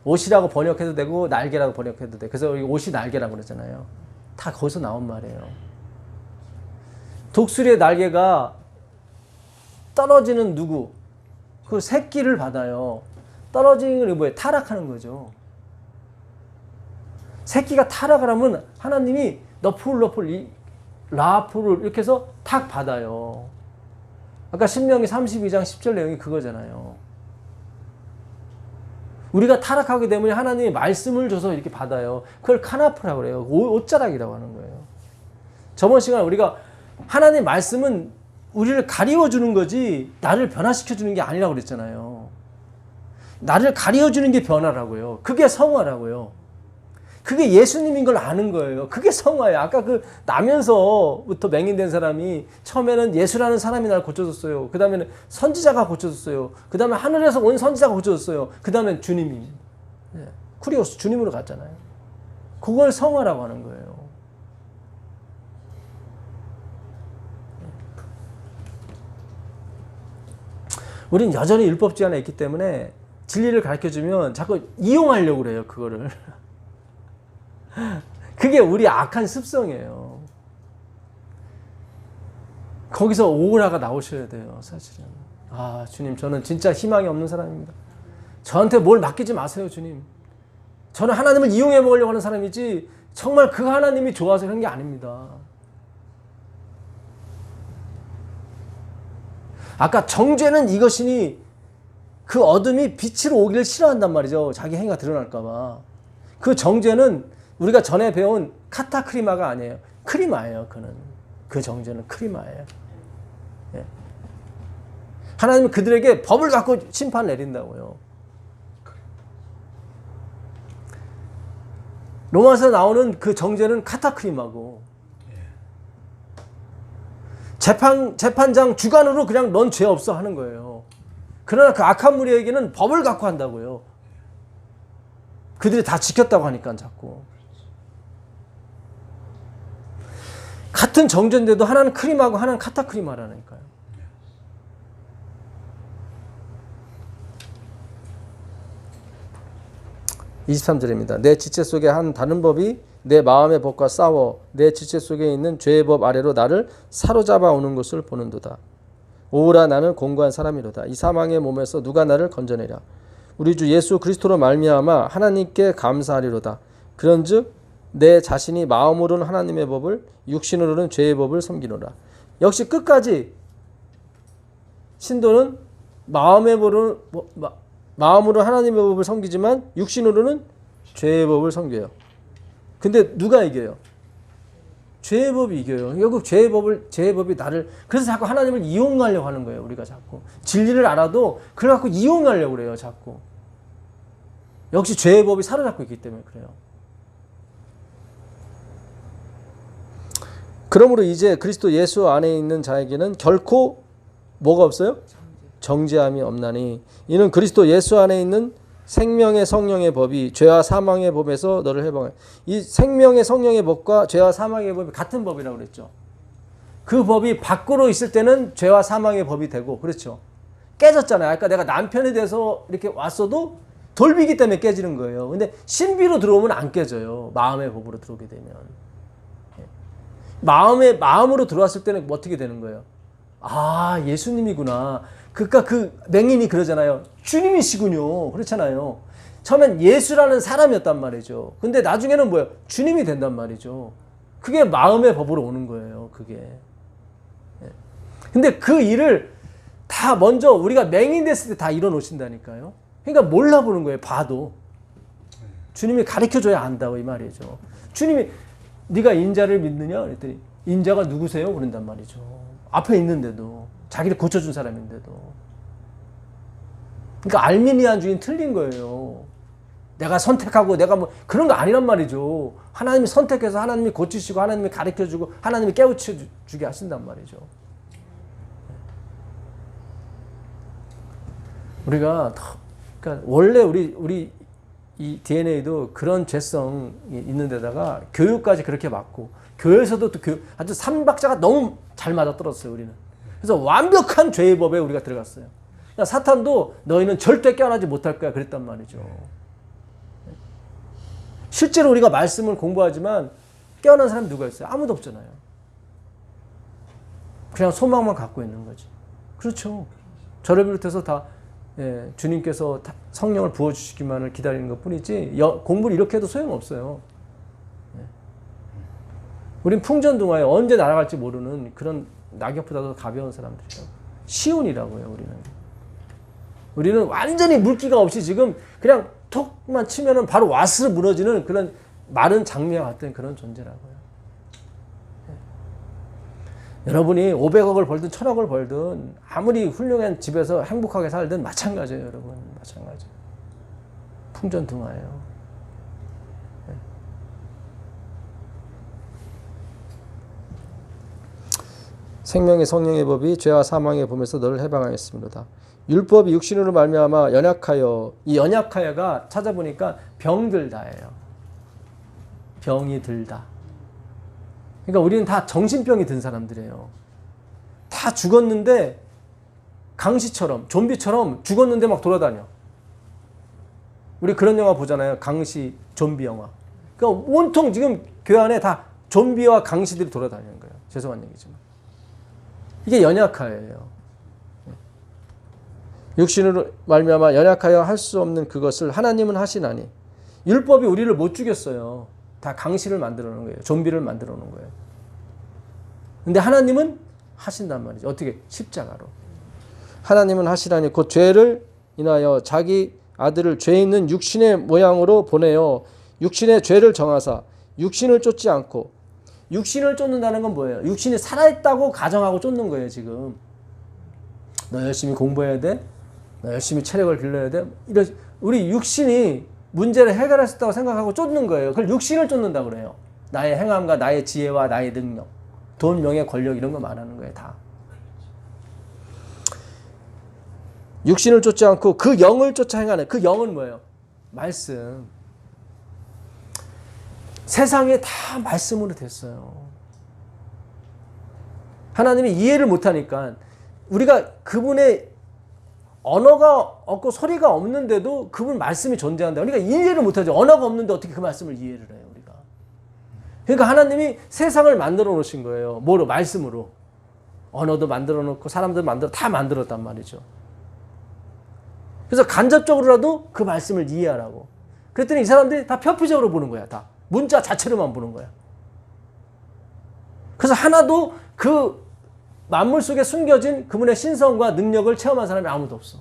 옷이라고 번역해도 되고 날개라고 번역해도 돼. 그래서 옷이 날개라고 그러잖아요. 다 거기서 나온 말이에요. 독수리의 날개가 떨어지는 누구? 그 새끼를 받아요. 떨어지는 게 뭐예요? 타락하는 거죠. 새끼가 타락을 하면 하나님이 너풀 라풀을 이렇게 해서 탁 받아요. 아까 신명기 32장 10절 내용이 그거잖아요. 우리가 타락하게 되면 하나님이 말씀을 줘서 이렇게 받아요. 그걸 카나프라고 그래요. 옷자락이라고 하는 거예요. 저번 시간에 우리가 하나님의 말씀은 우리를 가리워주는 거지 나를 변화시켜주는 게 아니라고 그랬잖아요. 나를 가리워주는 게 변화라고요. 그게 성화라고요. 그게 예수님인 걸 아는 거예요. 그게 성화예요. 아까 그 나면서부터 맹인된 사람이 처음에는 예수라는 사람이 나를 고쳐줬어요. 그 다음에는 선지자가 고쳐줬어요. 그 다음에 하늘에서 온 선지자가 고쳐줬어요. 그 다음엔 주님이 쿠리오스 주님으로 갔잖아요. 그걸 성화라고 하는 거예요. 우린 여전히 율법주의 안에 있기 때문에 진리를 가르쳐주면 자꾸 이용하려고 그래요. 그거를. 그게 우리 악한 습성이에요. 거기서 오라가 나오셔야 돼요. 사실은. 아, 주님, 저는 진짜 희망이 없는 사람입니다. 저한테 뭘 맡기지 마세요, 주님. 저는 하나님을 이용해 먹으려고 하는 사람이지 정말 그 하나님이 좋아서 그런 게 아닙니다. 아까 정죄는 이것이니 그 어둠이 빛으로 오기를 싫어한단 말이죠. 자기 행위가 드러날까 봐. 그 정죄는 우리가 전에 배운 카타크리마가 아니에요. 크리마예요. 그 정죄는 크리마예요. 예. 하나님은 그들에게 법을 갖고 심판 내린다고요. 로마서 나오는 그 정죄는 카타크리마고 재판장 주관으로 그냥 넌 죄 없어 하는 거예요. 그러나 그 악한 무리에게는 법을 갖고 한다고요. 그들이 다 지켰다고 하니까 자꾸. 같은 정죄인데도 하나는 크리마고 하나는 카타크리마라니까요. (23절입니다) 내 지체 속에 한 다른 법이 내 마음의 법과 싸워 내 지체 속에 있는 죄의 법 아래로 나를 사로잡아 오는 것을 보는도다. 오라 나는 공고한 사람이로다. 이 사망의 몸에서 누가 나를 건져내랴. 우리 주 예수 그리스도로 말미암아 하나님께 감사하리로다. 그런즉 내 자신이 마음으로는 하나님의 법을 육신으로는 죄의 법을 섬기노라. 역시 끝까지 신도는 마음으로 하나님의 법을 섬기지만 육신으로는 죄의 법을 섬겨요. 근데 누가 이겨요? 죄의 법이 이겨요. 결국 죄의 법이 나를, 그래서 자꾸 하나님을 이용하려고 하는 거예요. 우리가 자꾸 진리를 알아도 그걸 갖고 이용하려고 그래요. 자꾸. 역시 죄의 법이 사로잡고 있기 때문에 그래요. 그러므로 이제 그리스도 예수 안에 있는 자에게는 결코 뭐가 없어요? 정죄함이 없나니 이는 그리스도 예수 안에 있는 생명의 성령의 법이 죄와 사망의 법에서 너를 해방해. 이 생명의 성령의 법과 죄와 사망의 법이 같은 법이라고 그랬죠. 그 법이 밖으로 있을 때는 죄와 사망의 법이 되고, 그렇죠. 깨졌잖아요. 아까 내가 남편에 대해서 이렇게 왔어도 돌비기 때문에 깨지는 거예요. 근데 신비로 들어오면 안 깨져요. 마음의 법으로 들어오게 되면. 마음으로 들어왔을 때는 어떻게 되는 거예요? 아, 예수님이구나. 그러니까 그 맹인이 그러잖아요. 주님이시군요. 그렇잖아요. 처음엔 예수라는 사람이었단 말이죠. 근데 나중에는 뭐예요? 주님이 된단 말이죠. 그게 마음의 법으로 오는 거예요. 그게. 근데 그 일을 다 먼저 우리가 맹인 됐을 때 다 이뤄놓으신다니까요. 그러니까 몰라보는 거예요. 봐도. 주님이 가르쳐줘야 안다고 이 말이죠. 주님이 네가 인자를 믿느냐? 그랬더니 인자가 누구세요? 그런단 말이죠. 앞에 있는데도. 자기를 고쳐준 사람인데도. 그러니까 알미니안주의는 틀린 거예요. 내가 선택하고 내가 뭐 그런 거 아니란 말이죠. 하나님이 선택해서 하나님이 고치시고 하나님이 가르쳐주고 하나님이 깨우쳐주게 하신단 말이죠. 우리가 그러니까 원래 우리 이 DNA도 그런 죄성이 있는 데다가 교육까지 그렇게 맞고 교회에서도 또 아주 삼박자가 너무 잘 맞아떨어졌어요. 우리는. 그래서 완벽한 죄의 법에 우리가 들어갔어요. 그러니까 사탄도 너희는 절대 깨어나지 못할 거야 그랬단 말이죠. 실제로 우리가 말씀을 공부하지만 깨어난 사람이 누가 있어요? 아무도 없잖아요. 그냥 소망만 갖고 있는 거지. 그렇죠. 저를 비롯해서 다 주님께서 성령을 부어주시기만을 기다리는 것 뿐이지 공부를 이렇게 해도 소용없어요. 우린 풍전등화에 언제 날아갈지 모르는 그런 낙엽보다도 가벼운 사람들이라고. 시온이라고요. 우리는 완전히 물기가 없이 지금 그냥 톡만 치면은 바로 와스로 무너지는 그런 마른 장미와 같은 그런 존재라고요. 여러분이 500억을 벌든 1000억을 벌든 아무리 훌륭한 집에서 행복하게 살든 마찬가지예요. 여러분. 마찬가지. 풍전등화예요. 생명의 성령의 법이 죄와 사망의 법에서 너를 해방하였습니다. 율법이 육신으로 말미암아 연약하여, 이 연약하여가 찾아보니까 병들다예요. 병이 들다. 그러니까 우리는 다 정신병이 든 사람들이에요. 다 죽었는데 강시처럼 좀비처럼 죽었는데 막 돌아다녀. 우리 그런 영화 보잖아요. 강시 좀비 영화. 그러니까 온통 지금 교회 안에 다 좀비와 강시들이 돌아다니는 거예요. 죄송한 얘기지만. 이게 연약하여예요. 육신으로 말미암아 연약하여 할 수 없는 그것을 하나님은 하시나니. 율법이 우리를 못 죽였어요. 다 강시를 만들어 놓은 거예요. 좀비를 만들어 놓은 거예요. 근데 하나님은 하신단 말이죠. 어떻게? 십자가로. 하나님은 하시라니 곧 죄를 인하여 자기 아들을 죄 있는 육신의 모양으로 보내어 육신의 죄를 정하사 육신을 쫓지 않고. 육신을 쫓는다는 건 뭐예요? 육신이 살아있다고 가정하고 쫓는 거예요. 지금 너 열심히 공부해야 돼? 너 열심히 체력을 길러야 돼? 우리 육신이 문제를 해결할 수 있다고 생각하고 쫓는 거예요. 그걸 육신을 쫓는다고 그래요. 나의 행함과 나의 지혜와 나의 능력, 돈, 명예, 권력 이런 거 말하는 거예요. 다. 육신을 쫓지 않고 그 영을 쫓아 행하는. 그 영은 뭐예요? 말씀. 세상에 다 말씀으로 됐어요. 하나님이 이해를 못하니까 우리가 그분의 언어가 없고 소리가 없는데도 그분 말씀이 존재한다. 그러니까 이해를 못하죠. 언어가 없는데 어떻게 그 말씀을 이해를 해요, 우리가. 그러니까 하나님이 세상을 만들어 놓으신 거예요. 뭐로? 말씀으로. 언어도 만들어 놓고 사람도 다 만들었단 말이죠. 그래서 간접적으로라도 그 말씀을 이해하라고. 그랬더니 이 사람들이 다 표피적으로 보는 거야. 다. 문자 자체로만 보는 거야. 그래서 하나도 그 만물 속에 숨겨진 그분의 신성과 능력을 체험한 사람이 아무도 없어.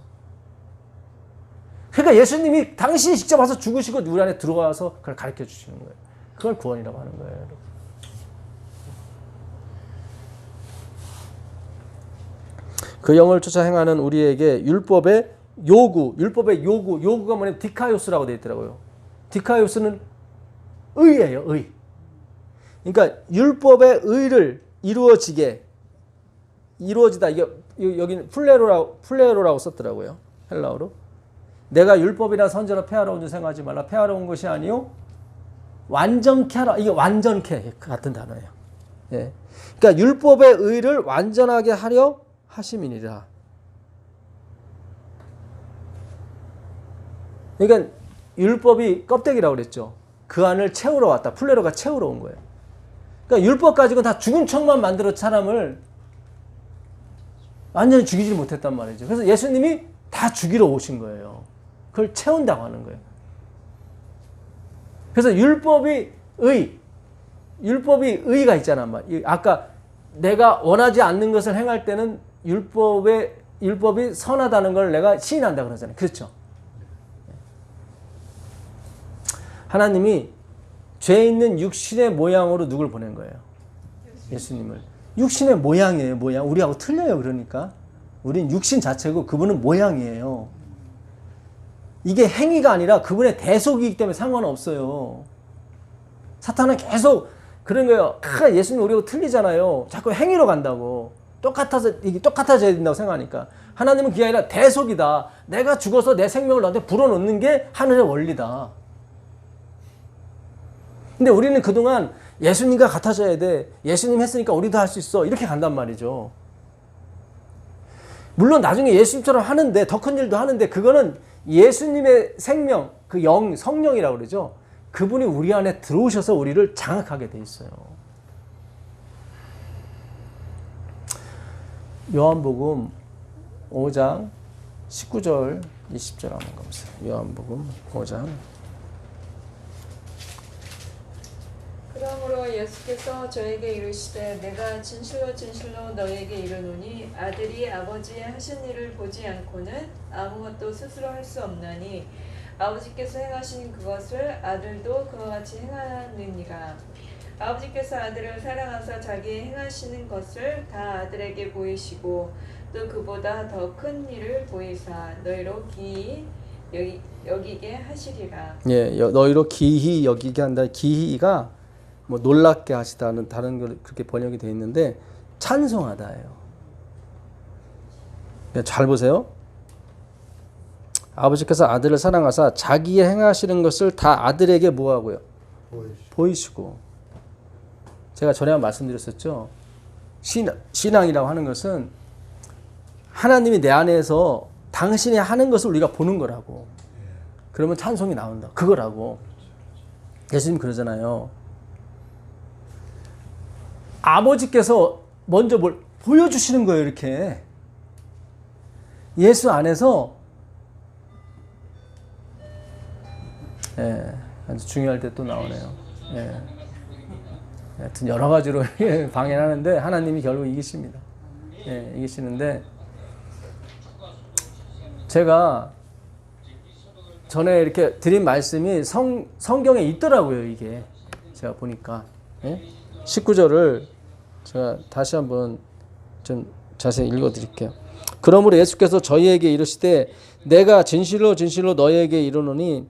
그러니까 예수님이 당신이 직접 와서 죽으시고 우리 안에 들어와서 그걸 가르쳐 주시는 거예요. 그걸 구원이라고 하는 거예요. 여러분. 그 영을 쫓아 행하는 우리에게 율법의 요구가 뭐냐면 디카요스라고 되어 있더라고요. 디카요스는 의예요. 의. 그러니까 율법의 의를 이루어지다. 이게 여기는 플레로라고 썼더라고요. 헬라어로. 내가 율법이나 선지라 폐하러온 줄 생각하지 말라. 폐하러온 것이 아니요 완전케 하라. 이게 완전케 같은 단어예요. 예. 그러니까 율법의 의를 완전하게 하려 하심이니라. 그러니까 율법이 껍데기라고 그랬죠. 그 안을 채우러 왔다. 플레로가 채우러 온 거예요. 그러니까 율법 가지고 다 죽은 척만 만들어 사람을 완전히 죽이지 못했단 말이죠. 그래서 예수님이 다 죽이러 오신 거예요. 그걸 채운다고 하는 거예요. 그래서 율법이 의가 있잖아. 아까 내가 원하지 않는 것을 행할 때는 율법이 선하다는 걸 내가 시인한다 그러잖아요. 그렇죠? 하나님이 죄 있는 육신의 모양으로 누굴 보낸 거예요? 예수님을. 육신의 모양이에요. 모양. 우리하고 틀려요. 그러니까. 우린 육신 자체고 그분은 모양이에요. 이게 행위가 아니라 그분의 대속이기 때문에 상관없어요. 사탄은 계속 그런 거예요. 예수님 우리하고 틀리잖아요. 자꾸 행위로 간다고. 이게 똑같아져야 된다고 생각하니까. 하나님은 그게 아니라 대속이다. 내가 죽어서 내 생명을 너한테 불어넣는 게 하늘의 원리다. 근데 우리는 그동안 예수님과 같아져야 돼. 예수님 했으니까 우리도 할 수 있어. 이렇게 간단 말이죠. 물론 나중에 예수님처럼 하는데 더 큰 일도 하는데 그거는 예수님의 생명, 그 성령이라고 그러죠. 그분이 우리 안에 들어오셔서 우리를 장악하게 돼 있어요. 요한복음 5장 19절 20절 한번 가보세요. 요한복음 5장. 그러므로 예수께서 저에게 이르시되 내가 진실로 진실로 너에게 이르노니 아들이 아버지의 하신 일을 보지 않고는 아무것도 스스로 할 수 없나니 아버지께서 행하신 그것을 아들도 그와 같이 행하느니라. 아버지께서 아들을 사랑하사 자기 행하시는 것을 다 아들에게 보이시고 또 그보다 더 큰 일을 보이사 너희로 기이 여기게 하시리라. 예, 너희로 기히 여기게 한다. 기히가 뭐 놀랍게 하시다는 다른 걸 그렇게 번역이 되어 있는데 찬송하다예요. 잘 보세요. 아버지께서 아들을 사랑하사 자기의 행하시는 것을 다 아들에게 뭐하고요? 보이시고. 제가 전에 한번 말씀드렸었죠. 신앙이라고 하는 것은 하나님이 내 안에서 당신이 하는 것을 우리가 보는 거라고. 그러면 찬송이 나온다. 그거라고. 예수님 그러잖아요. 아버지께서 먼저 뭘 보여주시는 거예요. 이렇게. 예수 안에서 아주 중요할 때 또 나오네요. 하여튼 여러 가지로 방해하는데 하나님이 결국 이기십니다. 이기시는데 제가 전에 이렇게 드린 말씀이 성경에 있더라고요. 이게 제가 보니까 19절을 제가 다시 한번 좀 자세히 읽어드릴게요. 그러므로 예수께서 저희에게 이르시되 내가 진실로 진실로 너희에게 이르노니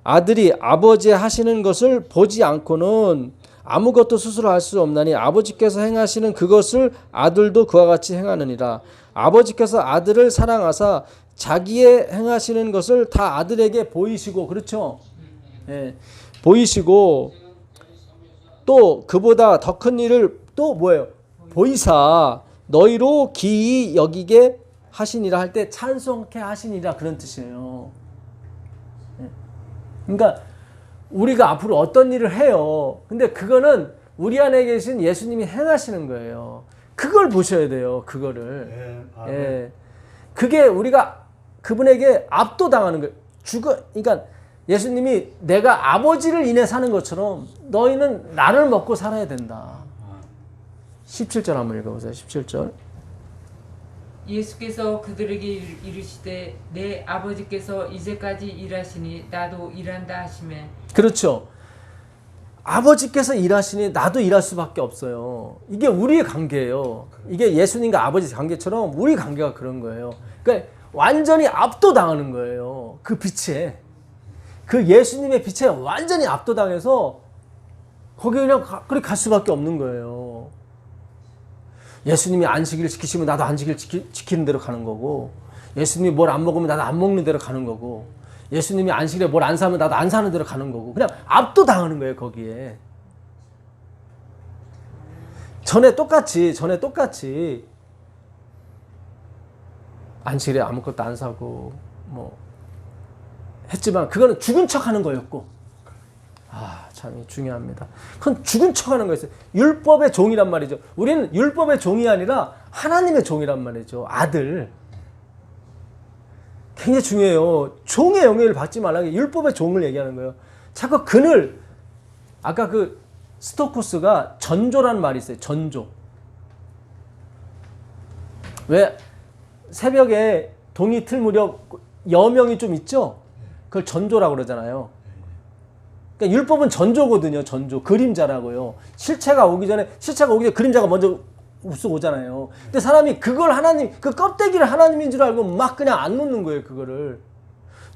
아들이 아버지 하시는 것을 보지 않고는 아무것도 스스로 할 수 없나니 아버지께서 행하시는 그것을 아들도 그와 같이 행하느니라. 아버지께서 아들을 사랑하사 자기의 행하시는 것을 다 아들에게 보이시고, 그렇죠? 보이시고 또 그보다 더 큰 일을 또 뭐예요? 보이사 너희로 기이 여기게 하시니라 할 때 찬송케 하시니라 그런 뜻이에요. 그러니까 우리가 앞으로 어떤 일을 해요. 근데 그거는 우리 안에 계신 예수님이 행하시는 거예요. 그걸 보셔야 돼요. 그거를. 그게 우리가 그분에게 압도당하는 거예요. 그러니까 예수님이 내가 아버지를 인해 사는 것처럼 너희는 나를 먹고 살아야 된다. 17절 한번 읽어보세요. 17절. 예수께서 그들에게 이르시되 내 아버지께서 이제까지 일하시니 나도 일한다 하시매. 그렇죠. 아버지께서 일하시니 나도 일할 수밖에 없어요. 이게 우리의 관계예요. 이게 예수님과 아버지 관계처럼 우리 관계가 그런 거예요. 그러니까 완전히 압도당하는 거예요. 그 빛에. 그 예수님의 빛에 완전히 압도당해서 거기 그냥 그렇게 갈 수밖에 없는 거예요. 예수님이 안식일을 지키시면 나도 안식일 지키는 대로 가는 거고, 예수님이 뭘 안 먹으면 나도 안 먹는 대로 가는 거고, 예수님이 안식일에 뭘 안 사면 나도 안 사는 대로 가는 거고, 그냥 압도당하는 거예요, 거기에. 전에 똑같이 안식일에 아무것도 안 사고 뭐 했지만 그거는 죽은 척하는 거였고, 참 중요합니다. 그건 죽은 척하는 거였어요. 율법의 종이란 말이죠. 우리는 율법의 종이 아니라 하나님의 종이란 말이죠. 아들. 굉장히 중요해요. 종의 영향을 받지 말라는 게 율법의 종을 얘기하는 거예요. 자꾸 그늘, 아까 그 스토코스가 전조란 말이 있어요. 전조. 왜 새벽에 동이 틀 무렵 여명이 좀 있죠? 그걸 전조라고 그러잖아요. 그러니까 율법은 전조거든요. 전조. 그림자라고요. 실체가 오기 전에 그림자가 먼저 우스 오잖아요. 근데 사람이 그걸 하나님, 그 껍데기를 하나님인 줄 알고 막 그냥 안 놓는 거예요. 그거를.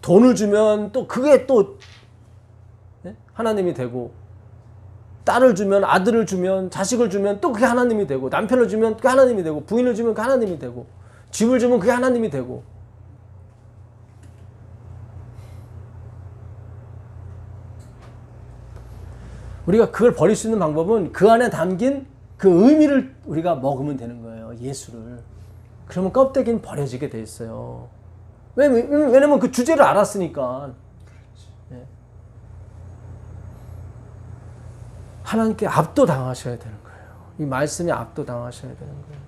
돈을 주면 또 그게 또 하나님이 되고, 딸을 주면, 아들을 주면, 자식을 주면 또 그게 하나님이 되고, 남편을 주면 그게 하나님이 되고, 부인을 주면 그게 하나님이 되고, 집을 주면 그게 하나님이 되고. 우리가 그걸 버릴 수 있는 방법은 그 안에 담긴 그 의미를 우리가 먹으면 되는 거예요. 예수를. 그러면 껍데기는 버려지게 돼 있어요. 왜냐면 그 주제를 알았으니까. 네. 하나님께 압도당하셔야 되는 거예요. 이 말씀에 압도당하셔야 되는 거예요.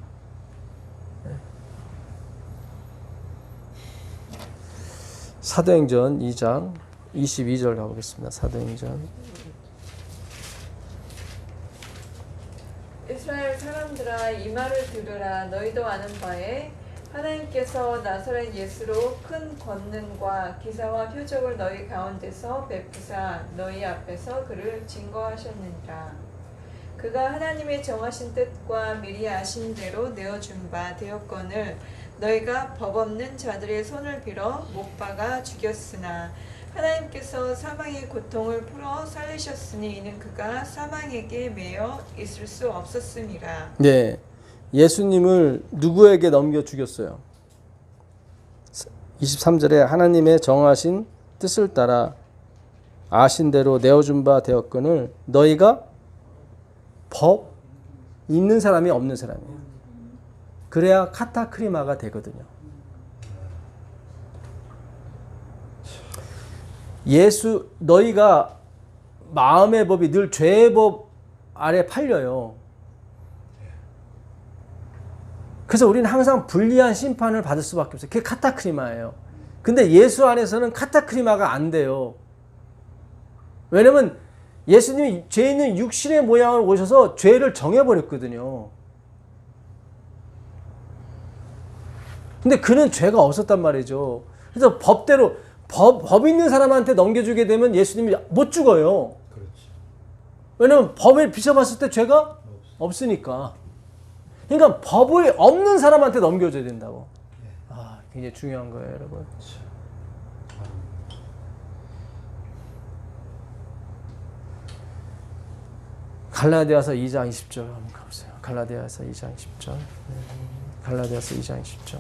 네. 사도행전 2장 22절 가보겠습니다. 사도행전. 이스라엘 사람들아 이 말을 들으라. 너희도 아는 바에 하나님께서 나사렛 예수로 큰 권능과 기사와 표적을 너희 가운데서 베푸사 너희 앞에서 그를 증거하셨느니라. 그가 하나님의 정하신 뜻과 미리 아신 대로 내어준 바 되었거늘 너희가 법 없는 자들의 손을 빌어 못 박아 죽였으나 하나님께서 사망의 고통을 풀어 살리셨으니 이는 그가 사망에게 매여 있을 수 없었음이라. 네, 예수님을 누구에게 넘겨 죽였어요? 23절에 하나님의 정하신 뜻을 따라 아신 대로 내어준 바 되었거늘 너희가 법 있는 사람이 없는 사람이에요. 그래야 카타크리마가 되거든요. 너희가 마음의 법이 늘 죄의 법 아래 팔려요. 그래서 우리는 항상 불리한 심판을 받을 수밖에 없어요. 그게 카타크리마예요. 근데 예수 안에서는 카타크리마가 안 돼요. 왜냐면 예수님이 죄 있는 육신의 모양을 오셔서 죄를 정해버렸거든요. 근데 그는 죄가 없었단 말이죠. 그래서 법대로 법 있는 사람한테 넘겨주게 되면 예수님이 못 죽어요. 그렇지. 왜냐면 법에 비춰봤을 때 죄가 없으니까. 그러니까 법이 없는 사람한테 넘겨줘야 된다고. 굉장히 중요한 거예요, 여러분. 갈라디아서 2장 20절 한번 가보세요. 갈라디아서 2장 10절. 갈라디아서 2장 10절.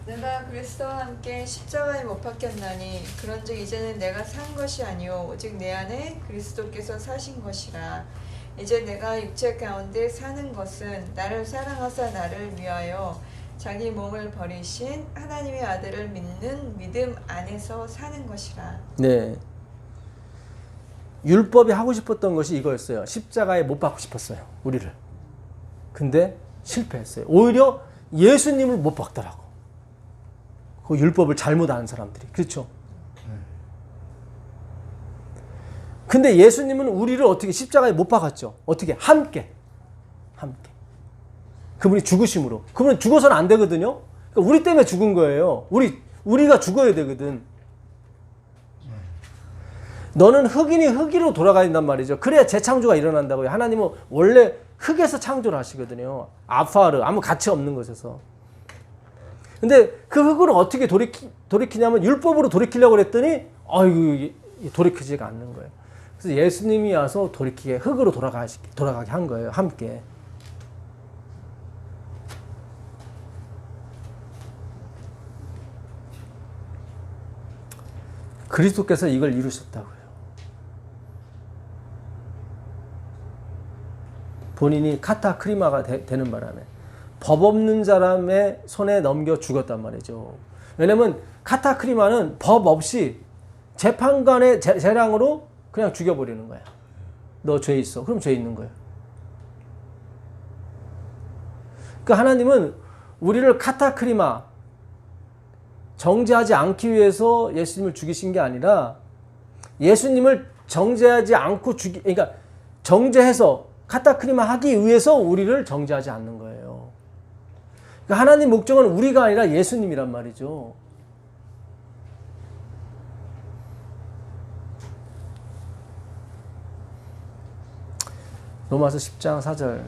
내가 그리스도와 함께 십자가에 못 박혔나니 그런즉 이제는 내가 산 것이 아니요 오직 내 안에 그리스도께서 사신 것이라. 이제 내가 육체 가운데 사는 것은 나를 사랑하사 나를 위하여 자기 몸을 버리신 하나님의 아들을 믿는 믿음 안에서 사는 것이라. 네. 율법이 하고 싶었던 것이 이거였어요. 십자가에 못 박고 싶었어요. 우리를. 근데 실패했어요. 오히려 예수님을 못 박더라고. 그 율법을 잘못 아는 사람들이. 그렇죠? 근데 예수님은 우리를 어떻게 십자가에 못 박았죠? 어떻게? 함께. 그분이 죽으심으로. 그분은 죽어서는 안 되거든요. 그러니까 우리 때문에 죽은 거예요. 우리가 죽어야 되거든. 너는 흙이니 흙으로 돌아가야 된단 말이죠. 그래야 재창조가 일어난다고요. 하나님은 원래 흙에서 창조를 하시거든요. 아파르, 아무 가치 없는 것에서. 근데 그 흙으로 어떻게 돌이키냐면 율법으로 돌이키려고 그랬더니 아이고 돌이키지가 않는 거예요. 그래서 예수님이 와서 돌이키게 흙으로 돌아가게 한 거예요. 함께. 그리스도께서 이걸 이루셨다고요. 본인이 카타크리마가 되는 바람에 법 없는 사람의 손에 넘겨 죽었단 말이죠. 왜냐면 카타크리마는 법 없이 재판관의 재량으로 그냥 죽여버리는 거야. 너 죄 있어. 그럼 죄 있는 거야. 그러니까 하나님은 우리를 카타크리마 정죄하지 않기 위해서 예수님을 죽이신 게 아니라 예수님을 정죄하지 않고 그러니까 정죄해서 카타크리마 하기 위해서 우리를 정죄하지 않는 거예요. 그러니까 하나님 목적은 우리가 아니라 예수님이란 말이죠. 로마서 10장 4절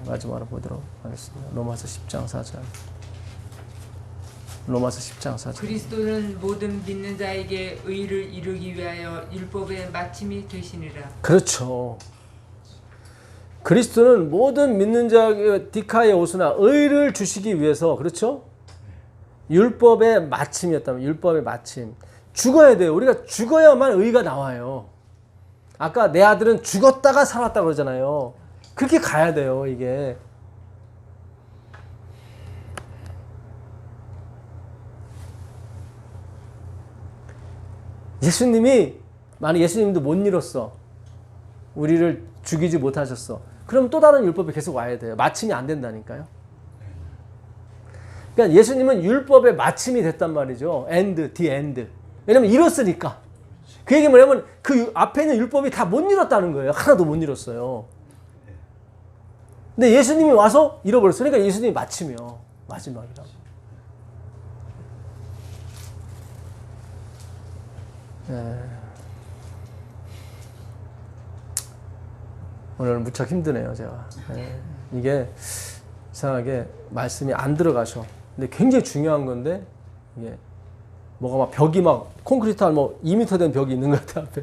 마지막으로 보도록 하겠습니다. 로마서 10장 4절. 로마서 10장 4절. 그리스도는 모든 믿는 자에게 의를 이루기 위하여 율법의 마침이 되시니라. 그렇죠. 그리스도는 모든 믿는 자 디카의 오스나 의를 주시기 위해서 그렇죠? 율법의 마침이었다면 율법의 마침. 죽어야 돼요. 우리가 죽어야만 의가 나와요. 아까 내 아들은 죽었다가 살았다 그러잖아요. 그렇게 가야 돼요, 이게. 예수님이 만약 예수님도 못 이뤘어. 우리를 죽이지 못하셨어. 그럼 또 다른 율법이 계속 와야 돼요. 마침이 안 된다니까요. 그러니까 예수님은 율법의 마침이 됐단 말이죠. the end. 왜냐면 이뤘으니까. 그 얘기 뭐냐면 그 앞에 있는 율법이 다 못 이뤘다는 거예요. 하나도 못 이뤘어요. 근데 예수님이 와서 잃어버렸어요. 그러니까 예수님이 마침이요. 마지막이라고. 오늘 무척 힘드네요, 제가. 이게 이상하게 말씀이 안 들어가셔. 근데 굉장히 중요한 건데 이게 뭐가 막 벽이 막 콘크리트 한 뭐 2m 된 벽이 있는 것 같아 앞에.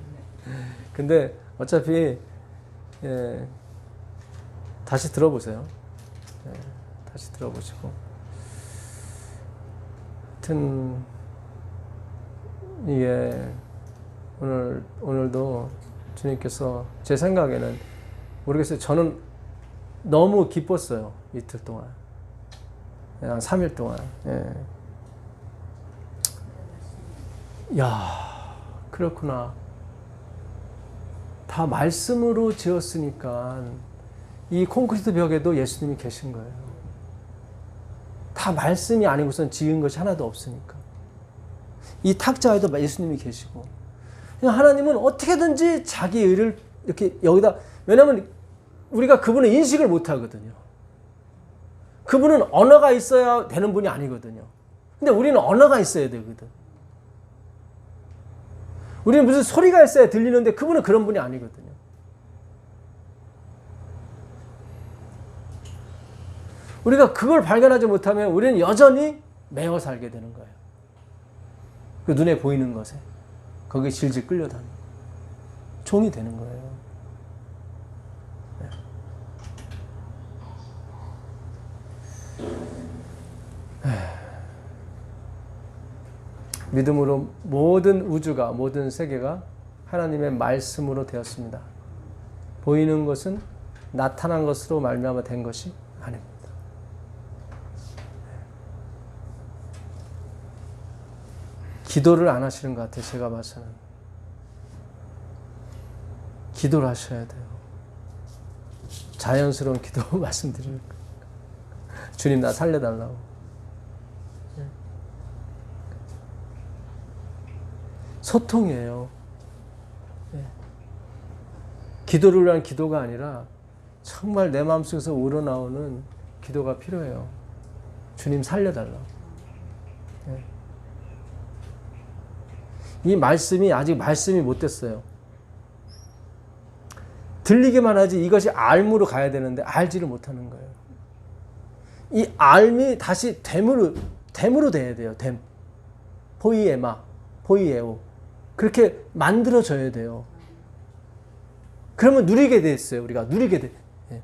근데 어차피 다시 들어보세요. 다시 들어보시고. 하여튼 이게 오늘도 주님께서 제 생각에는 모르겠어요. 저는 너무 기뻤어요. 이틀 동안. 한 3일 동안. 야, 그렇구나. 다 말씀으로 지었으니까 이 콘크리트 벽에도 예수님이 계신 거예요. 다 말씀이 아니고선 지은 것이 하나도 없으니까. 이 탁자에도 예수님이 계시고. 그냥 하나님은 어떻게든지 자기 의를 이렇게 여기다, 왜냐면 우리가 그분의 인식을 못 하거든요. 그분은 언어가 있어야 되는 분이 아니거든요. 근데 우리는 언어가 있어야 되거든. 우리는 무슨 소리가 있어야 들리는데 그분은 그런 분이 아니거든요. 우리가 그걸 발견하지 못하면 우리는 여전히 매어 살게 되는 거예요. 그 눈에 보이는 것에. 거기에 질질 끌려다니는 종이 되는 거예요. 믿음으로 모든 우주가, 모든 세계가 하나님의 말씀으로 되었습니다. 보이는 것은 나타난 것으로 말미암아 된 것이 아닙니다. 기도를 안 하시는 것 같아요. 제가 봐서는. 기도를 하셔야 돼요. 자연스러운 기도 말씀드리는 거예요. 주님 나 살려달라고. 소통이에요. 기도를 위한 기도가 아니라 정말 내 마음속에서 우러나오는 기도가 필요해요. 주님 살려달라고. 이 말씀이 아직 말씀이 못 됐어요. 들리기만 하지 이것이 알무로 가야 되는데 알지를 못하는 거예요. 이 알미 다시 됨으로 돼야 돼요. 됨. 포이에마, 포이에오. 그렇게 만들어져야 돼요. 그러면 누리게 됐어요. 우리가 누리게 돼. 예.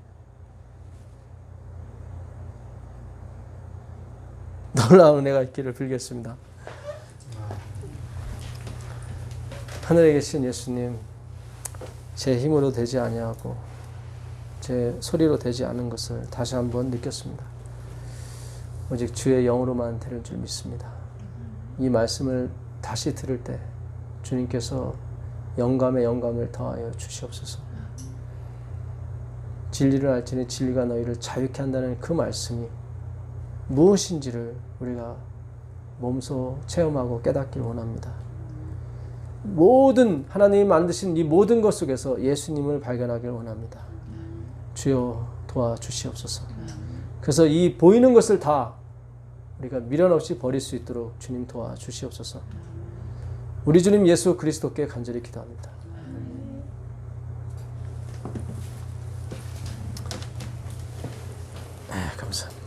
놀라운 은혜가 있기를 빌겠습니다. 하늘에 계신 예수님, 제 힘으로 되지 아니하고 제 소리로 되지 않은 것을 다시 한번 느꼈습니다. 오직 주의 영으로만 되는 줄 믿습니다. 이 말씀을 다시 들을 때 주님께서 영감에 영감을 더하여 주시옵소서. 진리를 알지니 진리가 너희를 자유케 한다는 그 말씀이 무엇인지를 우리가 몸소 체험하고 깨닫길 원합니다. 모든 하나님이 만드신 이 모든 것 속에서 예수님을 발견하길 원합니다. 주여 도와주시옵소서. 그래서 이 보이는 것을 다 우리가 미련 없이 버릴 수 있도록 주님 도와주시옵소서. 우리 주님 예수 그리스도께 간절히 기도합니다. 감사합니다.